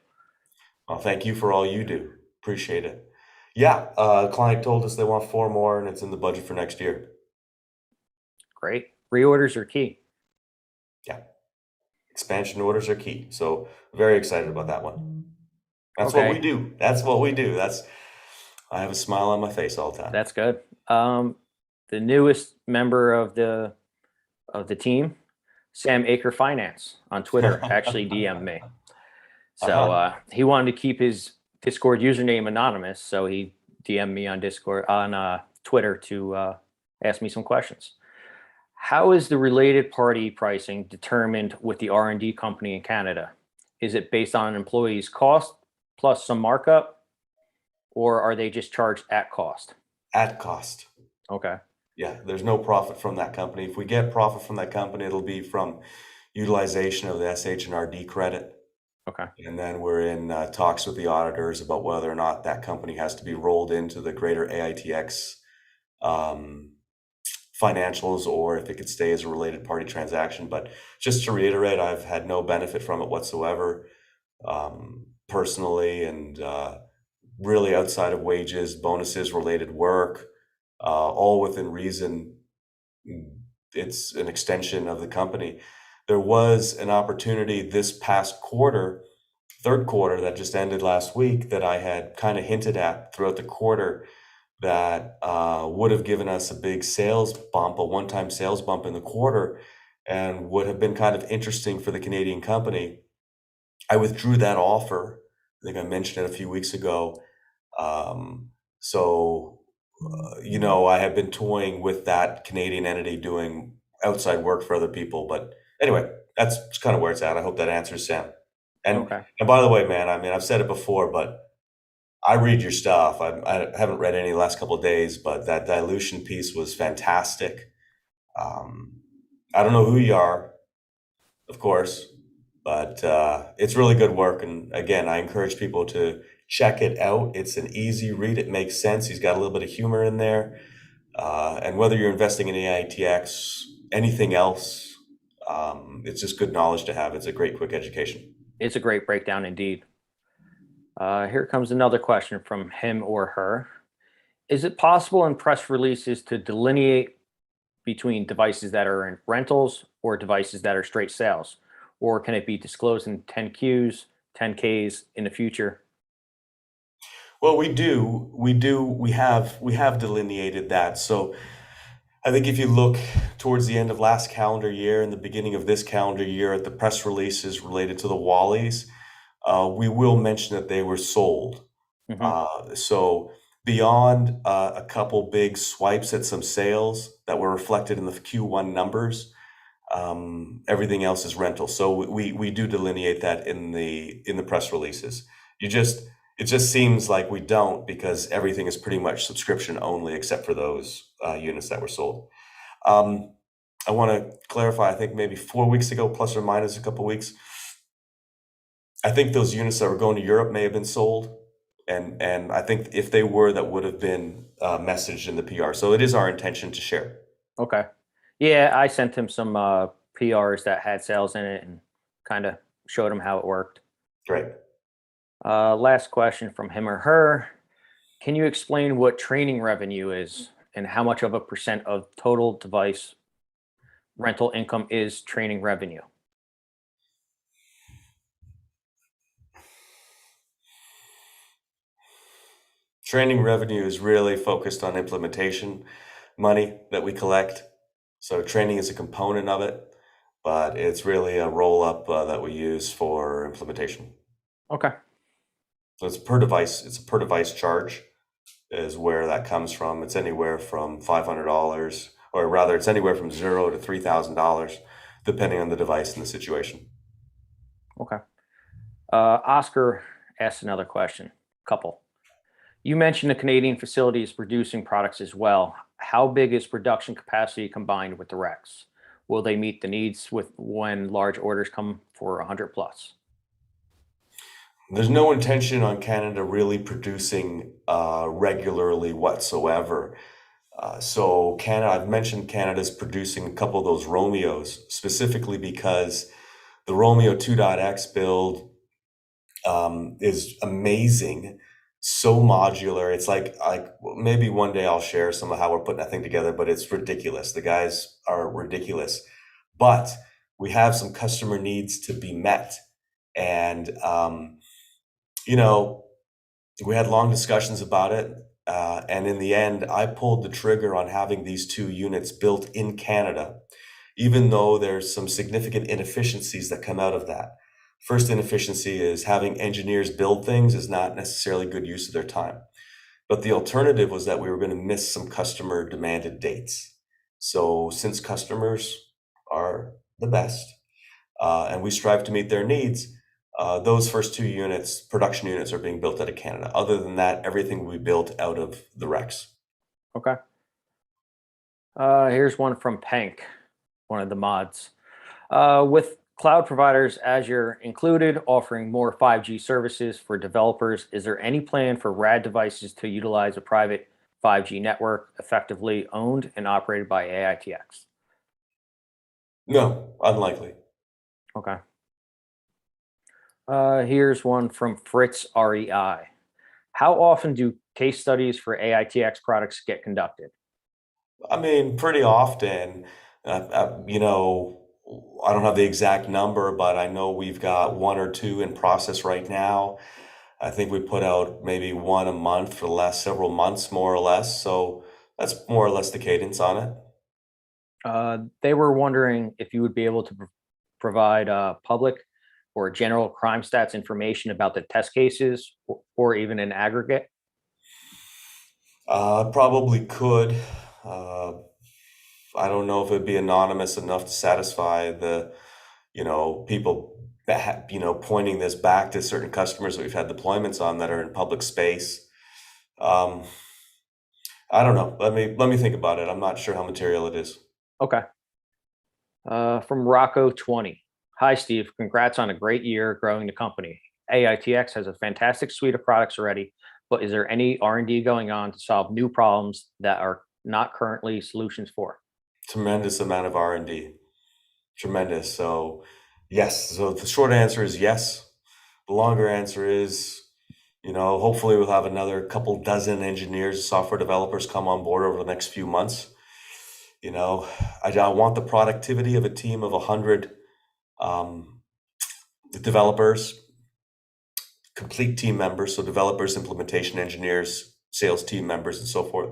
Well, thank you for all you do. Appreciate it. Yeah, client told us they want 4 more, and it's in the budget for next year. Great. Reorders are key. Yeah, expansion orders are key. So very excited about that one. That's what we Okay, do. That's what we do. I have a smile on my face all the time. that's good. The newest member of the team, Sam Aker Finance on Twitter, actually DM'd me. So Uh-huh. he wanted to keep his Discord username anonymous, so he DM'd me on Discord on Twitter to ask me some questions. How is the related party pricing determined with the R&D company in Canada? Is it based on an employee's cost plus some markup, or are they just charged at cost? At cost. Okay. Yeah, there's no profit from that company. If we get profit from that company, it'll be from utilization of the SH&RD credit. Okay. And then we're in talks with the auditors about whether or not that company has to be rolled into the greater AITX financials, or if it could stay as a related party transaction. But just to reiterate, I've had no benefit from it whatsoever, personally, and really outside of wages, bonuses, related work, all within reason. It's an extension of the company. There was an opportunity this past quarter, third quarter that just ended last week, that I had kind of hinted at throughout the quarter, that would have given us a big sales bump, a one-time sales bump in the quarter, and would have been kind of interesting for the Canadian company. I withdrew that offer. I think I mentioned it a few weeks ago. So, you know, I have been toying with that Canadian entity doing outside work for other people. But anyway, that's kind of where it's at. I hope that answers, Sam. Okay. And by the way, man, I mean, I've said it before, but I read your stuff. I haven't read any the last couple of days, but that dilution piece was fantastic. I don't know who you are, of course, but it's really good work. And again, I encourage people to check it out. It's an easy read. It makes sense. He's got a little bit of humor in there. And whether you're investing in AITX, anything else, it's just good knowledge to have. It's a great, quick education. It's a great breakdown indeed. Here comes another question from him or her. Is it possible in press releases to delineate between devices that are in rentals or devices that are straight sales? Or can it be disclosed in 10Qs, 10Ks in the future? Well, we have delineated that. So I think if you look towards the end of last calendar year and the beginning of this calendar year at the press releases related to the Wallies, we will mention that they were sold. Hmm. So beyond a couple big swipes at some sales that were reflected in the Q1 numbers, everything else is rental. So we do delineate that in the press releases. You just, It just seems like we don't because everything is pretty much subscription only except for those units that were sold. Um, I want to clarify, I think maybe 4 weeks ago, plus or minus a couple weeks, I think those units that were going to Europe may have been sold. And I think if they were, that would have been messaged in the PR. So it is our intention to share. Okay. Yeah, I sent him some PRs that had sales in it and kind of showed him how it worked. Great. Last question from him or her. Can you explain what training revenue is and how much of a percent of total device rental income is training revenue? Training revenue is really focused on implementation money that we collect. So training is a component of it, but it's really a roll up that we use for implementation. Okay. So it's per device. It's a per device charge is where that comes from. It's anywhere from $500, or rather, it's anywhere from $0 to $3,000, depending on the device and the situation. Okay. Oscar asked another question. Couple. You mentioned the Canadian facility is producing products as well. How big is production capacity combined with the Rex? Will they meet the needs with when large orders come for 100 plus? There's no intention on Canada really producing regularly whatsoever. So Canada, I've mentioned Canada's producing a couple of those Romeos specifically because the Romeo 2.x build is amazing, so modular. It's like maybe one day I'll share some of how we're putting that thing together, but it's ridiculous. The guys are ridiculous, but we have some customer needs to be met, and you know, we had long discussions about it. And in the end, I pulled the trigger on having these two units built in Canada, even though there's some significant inefficiencies that come out of that. First inefficiency is having engineers build things is not necessarily good use of their time. But the alternative was that we were going to miss some customer demanded dates. So since customers are the best, and we strive to meet their needs, those first two units, production units, are being built out of Canada. Other than that, everything will be built out of the Rex. Okay. Here's one from Pank, one of the mods. With cloud providers, Azure included, offering more 5G services for developers, is there any plan for RAD devices to utilize a private 5G network effectively owned and operated by AITX? No, unlikely. Okay. Here's one from Fritz REI. How often do case studies for AITX products get conducted? I mean, pretty often, I don't have the exact number, but I know we've got one or two in process right now. I think we put out maybe one a month for the last several months, more or less. So that's more or less the cadence on it. They were wondering if you would be able to provide public or general crime stats information about the test cases or even in aggregate. Probably could. Uh, I don't know if it'd be anonymous enough to satisfy the, people that, pointing this back to certain customers that we've had deployments on that are in public space. Um, I don't know. Let me think about it. I'm not sure how material it is. Okay. From Rocco 20. Hi, Steve. Congrats on a great year growing the company. AITX has a fantastic suite of products already, but is there any R&D going on to solve new problems that are not currently solutions for? Tremendous amount of R&D. Tremendous. So yes. So the short answer is yes. The longer answer is, hopefully we'll have another couple dozen engineers, software developers come on board over the next few months. I want the productivity of a team of 100 developers, complete team members, so developers, implementation engineers, sales team members, and so forth.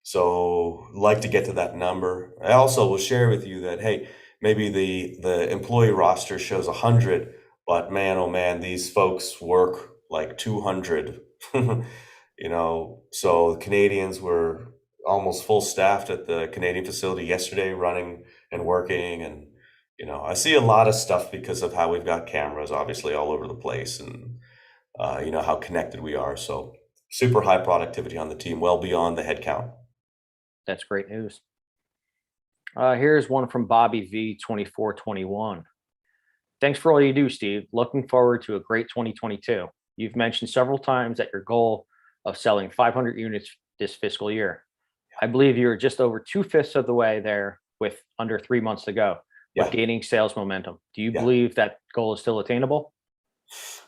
So like to get to that number. I also will share with you that, hey, maybe the employee roster shows 100, but man, oh man, these folks work like 200. So the Canadians were almost full staffed at the Canadian facility yesterday, running and working. And, I see a lot of stuff because of how we've got cameras obviously all over the place. And how connected we are. So super high productivity on the team, well beyond the headcount. That's great news. Here's one from Bobby V 2421. Thanks for all you do, Steve. Looking forward to a great 2022. You've mentioned several times that your goal of selling 500 units this fiscal year. I believe you're just over 2/5 of the way there with under 3 months to go, but Yeah, gaining sales momentum. Do you yeah. believe that goal is still attainable?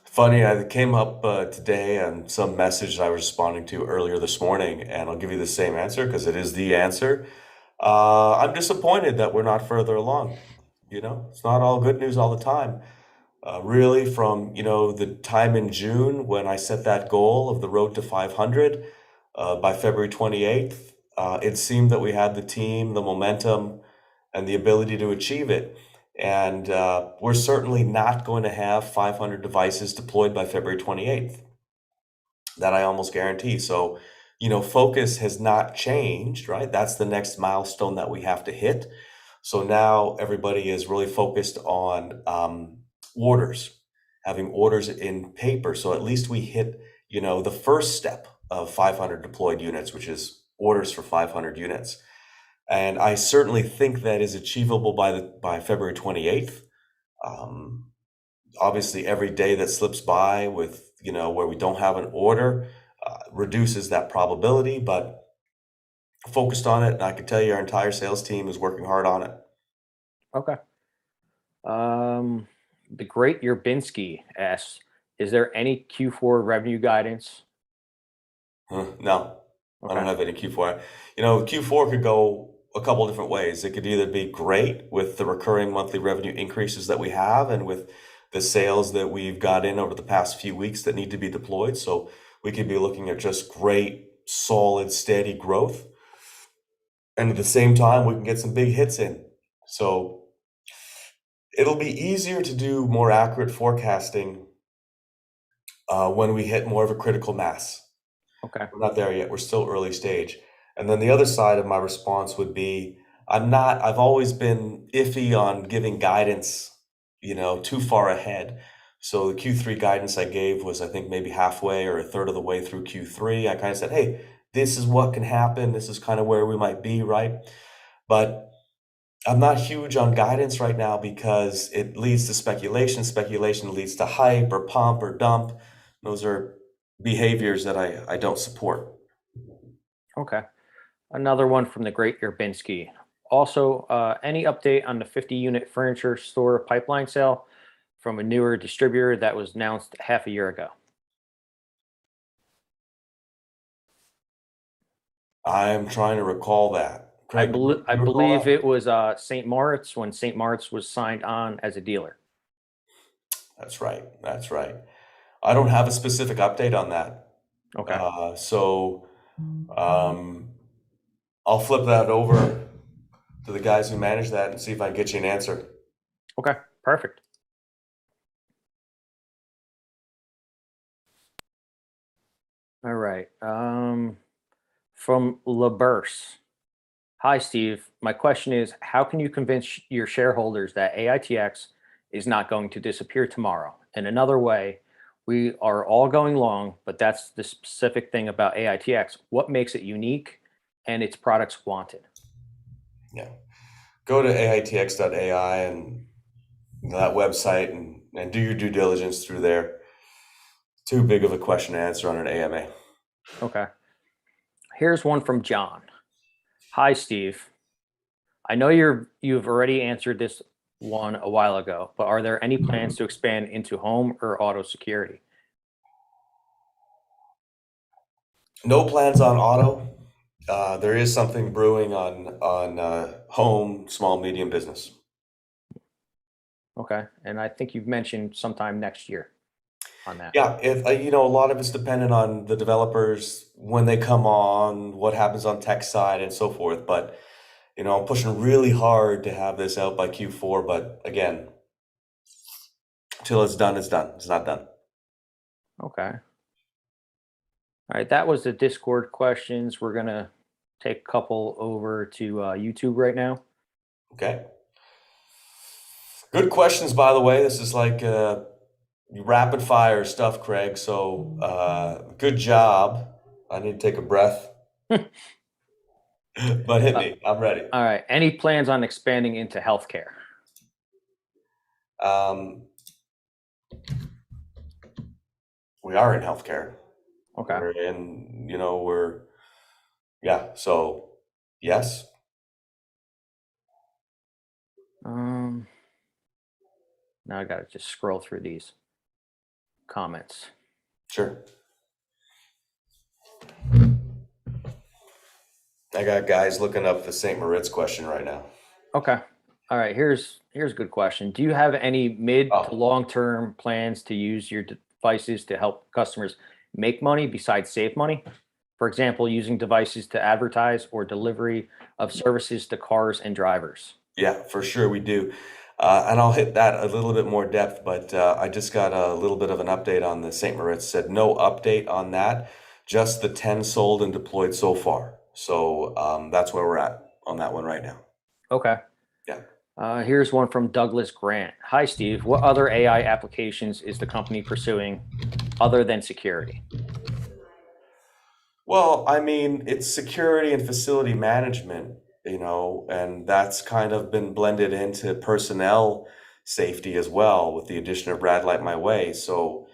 Funny, I came up today on some message I was responding to earlier this morning, and I'll give you the same answer because it is the answer. I'm disappointed that we're not further along. It's not all good news all the time. Really, from the time in June when I set that goal of the road to 500 by February 28th, it seemed that we had the team, the momentum, and the ability to achieve it. And we're certainly not going to have 500 devices deployed by February 28th. That I almost guarantee. So, focus has not changed, right? That's the next milestone that we have to hit. So now everybody is really focused on orders, having orders in paper. So at least we hit, the first step of 500 deployed units, which is orders for 500 units. And I certainly think that is achievable by February 28th. Um, Obviously, every day that slips by with, where we don't have an order reduces that probability, but focused on it. And I can tell you our entire sales team is working hard on it. Okay. The great Urbinski asks, is there any Q4 revenue guidance? No, I don't Okay. have any Q4. Q4 could go a couple different ways. It could either be great with the recurring monthly revenue increases that we have and with the sales that we've got in over the past few weeks that need to be deployed. So we could be looking at just great, solid, steady growth. And at the same time, we can get some big hits in. So it'll be easier to do more accurate forecasting when we hit more of a critical mass. Okay. We're not there yet. We're still early stage. And then the other side of my response would be I've always been iffy on giving guidance, too far ahead. So the Q3 guidance I gave was, I think, maybe halfway or a third of the way through Q3. I kind of said, hey, this is what can happen. This is kind of where we might be, right? But I'm not huge on guidance right now because it leads to speculation. Speculation leads to hype or pump or dump. Those are behaviors that I don't support. Okay. Another one from the great Urbinski. Also, any update on the 50-unit furniture store pipeline sale from a newer distributor that was announced half a year ago? I'm trying to recall that. I, Craig, bel I you recall believe that? it was St. Moritz when St. Moritz was signed on as a dealer. That's right. That's right. I don't have a specific update on that. Okay. So um, I'll flip that over to the guys who manage that and see if I can get you an answer. Okay. Perfect. All right. From LaBurse. Hi, Steve. My question is, how can you convince your shareholders that AITX is not going to disappear tomorrow? In another way, we are all going long, but that's the specific thing about AITX. What makes it unique and its products wanted? Yeah. Go to AITX.ai and that website and do your due diligence through there. Too big of a question to answer on an AMA. Okay. Here's one from John. Hi, Steve. I know you've already answered this one a while ago, but are there any plans to expand into home or auto security? No plans on auto. There is something brewing on home, small, medium business. Okay. And I think you've mentioned sometime next year on that. Yeah, if a lot of it's dependent on the developers when they come on, what happens on tech side, and so forth. But I'm pushing really hard to have this out by Q4. But again, till it's done, it's done. It's not done. Okay. All right. That was the Discord questions. We're going to take a couple over to YouTube right now. Okay. Good questions, by the way. This is like rapid fire stuff, Craig. So good job. I need to take a breath, but hit me. I'm ready. All right. Any plans on expanding into healthcare? Um, we are in healthcare. Okay. We're in, yeah. So yes, Um, Now I got to just scroll through these comments. sure. I got guys looking up the St. Moritz question right now. Okay. All right. Here's a good question. Do you have any mid to Oh, long-term plans to use your devices to help customers make money besides save money? For example, using devices to advertise or delivery of services to cars and drivers. yeah, for sure we do. And I'll hit that a little bit more depth, but I just got a little bit of an update on the St. Moritz. Said no update on that, just the 10 sold and deployed so far. So that's where we're at on that one right now. Okay. Yeah. Here's one from Douglas Grant. Hi, Steve. What other AI applications is the company pursuing other than security? Well, I mean, it's security and facility management, and that's kind of been blended into personnel safety as well with the addition of Rad Light My Way. So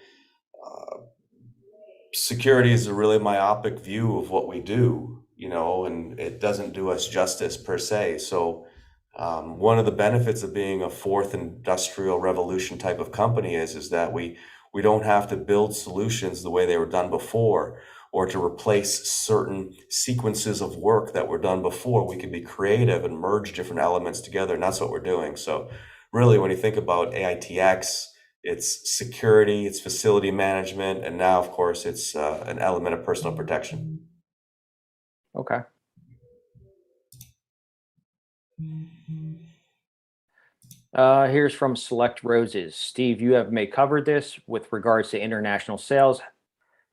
security is a really myopic view of what we do, and it doesn't do us justice per se. So, one of the benefits of being a fourth industrial revolution type of company is that we don't have to build solutions the way they were done before, or to replace certain sequences of work that were done before. We can be creative and merge different elements together, and that's what we're doing. So, really, when you think about AITX, it's security, it's facility management, and now, of course, it's an element of personal protection. Okay. Here's from Select Roses. Steve, you may covered this with regards to international sales.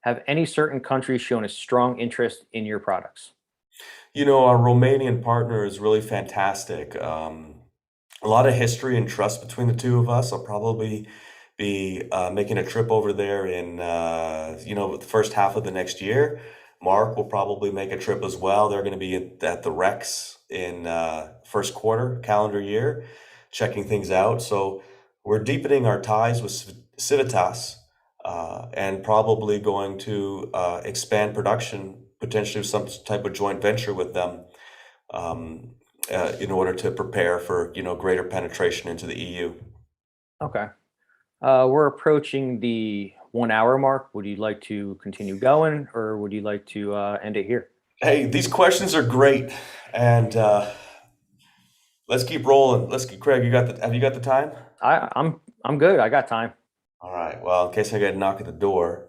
Have any certain countries shown a strong interest in your products? Our Romanian partner is really fantastic. A lot of history and trust between the two of us. I'll probably be making a trip over there in, the first half of the next year. Mark will probably make a trip as well. They're going to be at the Rex in first quarter calendar year, checking things out. So we're deepening our ties with Civitas and probably going to expand production, potentially some type of joint venture with them. In order to prepare for greater penetration into the EU. Okay. We're approaching the 1 hour mark. Would you like to continue going or would you like to end it here? Hey, these questions are great, and let's keep rolling. Craig. Have you got the time? I'm good. I got time. All right. Well, in case I get a knock at the door,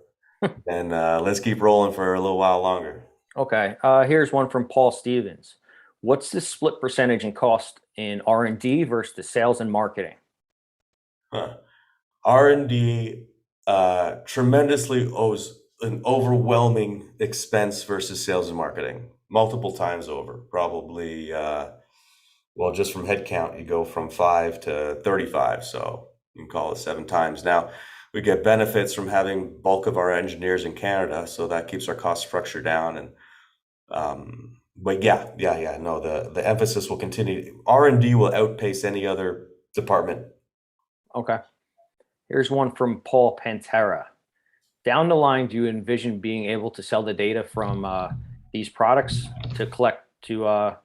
then let's keep rolling for a little while longer. Okay. Here's one from Paul Stevens. What's the split percentage in cost in R&D versus the sales and marketing? Huh. R&D tremendously owes an overwhelming expense versus sales and marketing, multiple times over. Probably, well, just from headcount, you go from 5 to 35, so you can call it 7 times. Now, we get benefits from having bulk of our engineers in Canada, so that keeps our cost structure down. And but yeah, no, the emphasis will continue. R&D will outpace any other department. Okay. Here's one from Paul Pantera. Down the line, do you envision being able to sell the data from these products to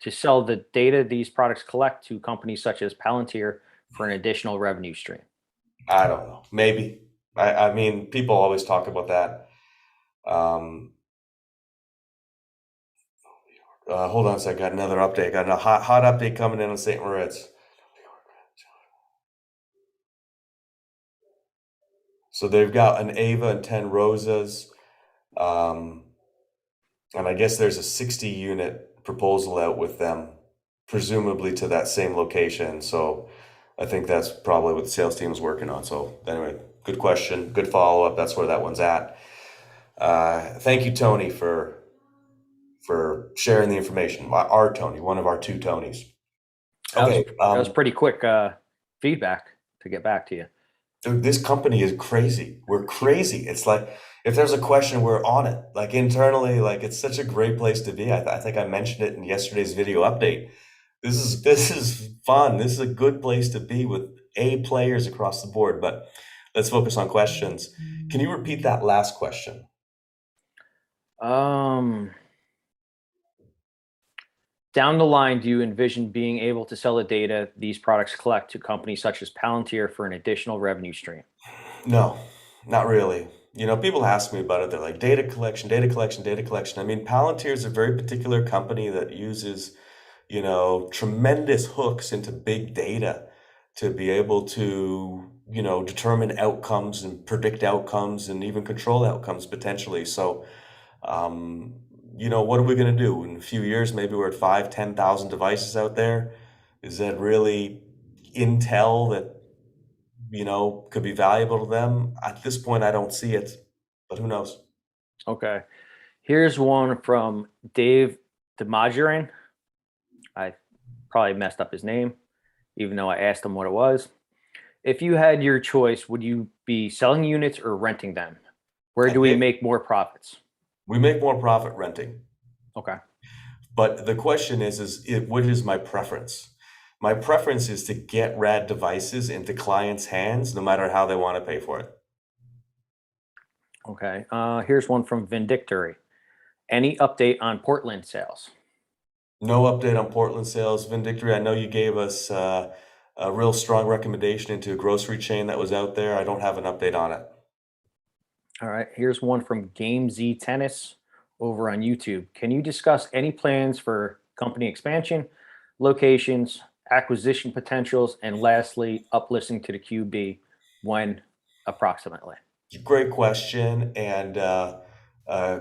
sell the data these products collect to companies such as Palantir for an additional revenue stream? I don't know. Maybe. I mean, people always talk about that. Hold on a second. Got another update. Got a hot update coming in on St. Moritz. So they've got an Ava and 10 Rosas. And I guess there's a 60 unit proposal out with them, presumably to that same location. So I think that's probably what the sales team is working on. So anyway, good question, good follow up. That's where that one's at. Thank you, Tony, for sharing the information. Our Tony, one of our two Tonys. Okay. That was pretty quick feedback to get back to you. Dude, this company is crazy. We're crazy. It's like if there's a question, we're on it. Like internally, like it's such a great place to be. I think I mentioned it in yesterday's video update. This is fun. This is a good place to be with A players across the board. But let's focus on questions. Can you repeat that last question? Um, Down the line, do you envision being able to sell the data these products collect to companies such as Palantir for an additional revenue stream? No, not really. People ask me about it. They're like data collection, data collection, data collection. I mean, Palantir is a very particular company that uses tremendous hooks into big data to be able to, determine outcomes and predict outcomes and even control outcomes potentially. So, um, what are we going to do in a few years? Maybe we're at 5, 10,000 devices out there. Is that really intel that, could be valuable to them? At this point, I don't see it, but who knows? Okay. Here's one from Dave DeMaggiorin. I probably messed up his name, even though I asked him what it was. If you had your choice, would you be selling units or renting them? Where I do we think make more profits? we make more profit renting. Okay. But the question what is my preference? My preference is to get RAD devices into clients' hands, no matter how they want to pay for it. Okay. Here's one from Vindictory. Any update on Portland sales? No update on Portland sales. Vindictory, I know you gave us a real strong recommendation into a grocery chain that was out there. I don't have an update on it. All right. Here's one from Game Z Tennis over on YouTube. Can you discuss any plans for company expansion, locations, acquisition potentials, and lastly, uplisting to the QB when approximately? Great question. And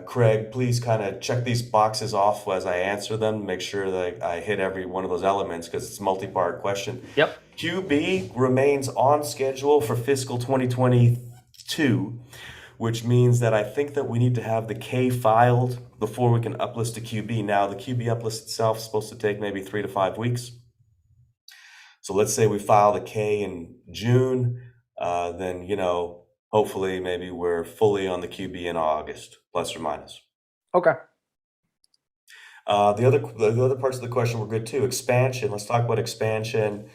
Craig, please kind of check these boxes off as I answer them. Make sure that I hit every one of those elements because it's a multi-part question. Yep. QB remains on schedule for fiscal 2022, which means that I think that we need to have the K filed before we can uplist to QB. Now, the QB uplist itself is supposed to take maybe 3 to 5 weeks. So let's say we file the K in June, then, hopefully maybe we're fully on the QB in August, plus or minus. Okay. The other parts of the question were good too. Expansion. Let's talk about expansion.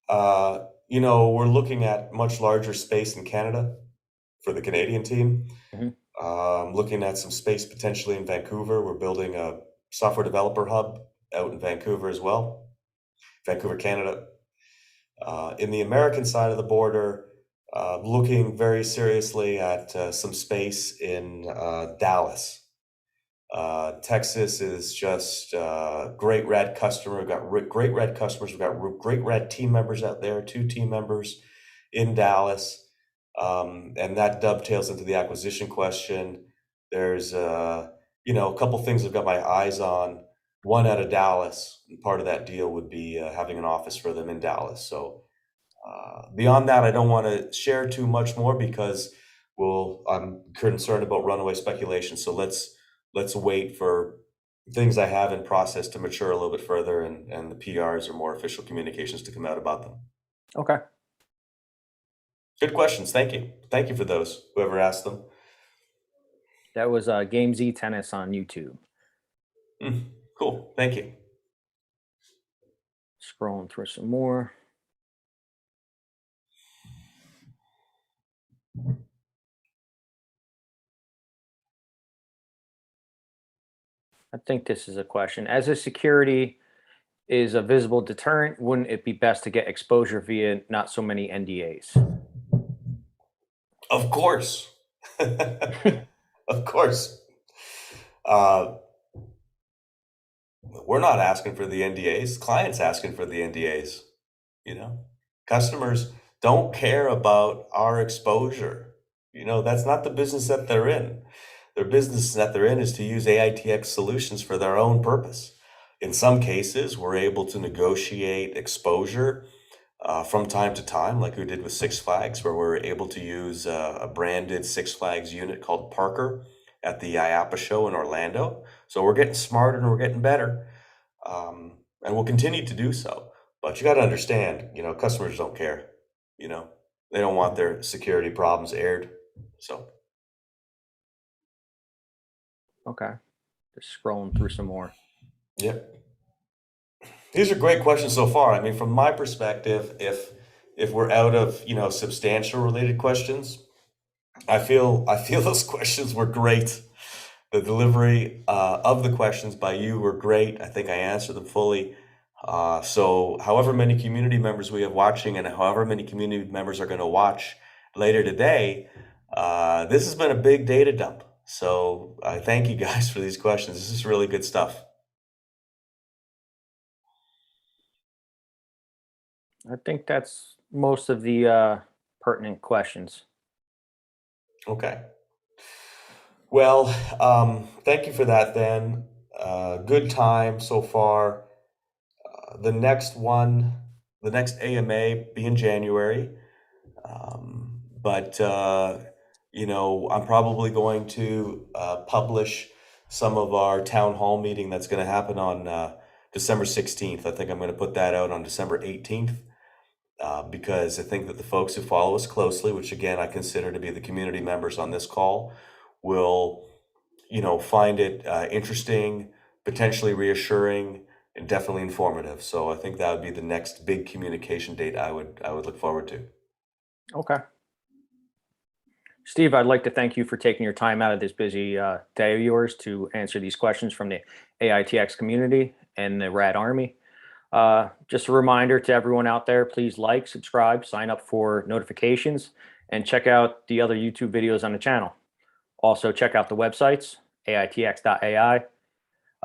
We're looking at much larger space in Canada for the Canadian team. Mhm. Looking at some space potentially in Vancouver. We're building a software developer hub out in Vancouver as well, Vancouver, Canada. In the American side of the border, looking very seriously at some space in Dallas. Texas is just a great Rad customer. We've got great Rad customers. We've got great Rad team members out there, 2 team members in Dallas. And that dovetails into the acquisition question. There's, a couple things I've got my eyes on. One out of Dallas. Part of that deal would be having an office for them in Dallas. So beyond that, I don't want to share too much more because I'm concerned about runaway speculation. So let's wait for things I have in process to mature a little bit further and the PRs or more official communications to come out about them. Okay. Good questions. Thank you. Thank you for those, whoever asked them. That was Game Z Tennis on YouTube. Cool. Thank you. Scrolling through some more. I think this is a question. As a security is a visible deterrent, wouldn't it be best to get exposure via not so many NDAs? Of course. Of course. Uh, we're not asking for the NDAs. Clients asking for the NDAs. Customers don't care about our exposure. That's not the business that they're in. Their business that they're in is to use AITX solutions for their own purpose. In some cases, we're able to negotiate exposure from time to time, like we did with Six Flags, where we're able to use a branded Six Flags unit called Parker at the IAPA show in Orlando. So we're getting smarter and we're getting better. And we'll continue to do so. But you got to understand, customers don't care, you know. They don't want their security problems aired. So, Okay. Just scrolling through some more. yep. These are great questions so far. I mean, from my perspective, if we're out of, substantial related questions, I feel those questions were great. The delivery of the questions by you were great. I think I answered them fully. So, however many community members we have watching, and however many community members are going to watch later today, this has been a big data dump. So, I thank you guys for these questions. This is really good stuff. I think that's most of the pertinent questions. Okay. Well, thank you for that then. Good time so far. The next one, the next AMA be in January. But I'm probably going to publish some of our town hall meeting that's going to happen on December 16th. I think I'm going to put that out on December 18th because I think that the folks who follow us closely, which again I consider to be the community members on this call, will find it interesting, potentially reassuring, and definitely informative. So I think that would be the next big communication date I would look forward to. Okay. Steve, I'd like to thank you for taking your time out of this busy day of yours to answer these questions from the AITX community and the Rad Army. Just a reminder to everyone out there, please like, subscribe, sign up for notifications, and check out the other YouTube videos on the channel. Also, check out the websites, AITX.ai,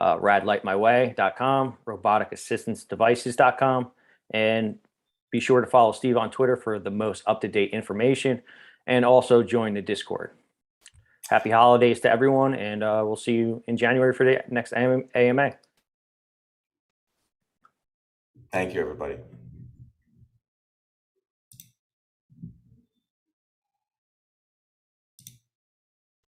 radlightmyway.com, roboticassistancedevices.com, and be sure to follow Steve on Twitter for the most up-to-date information, and also join the Discord. Happy holidays to everyone, and we'll see you in January for the next AMA. Thank you, everybody.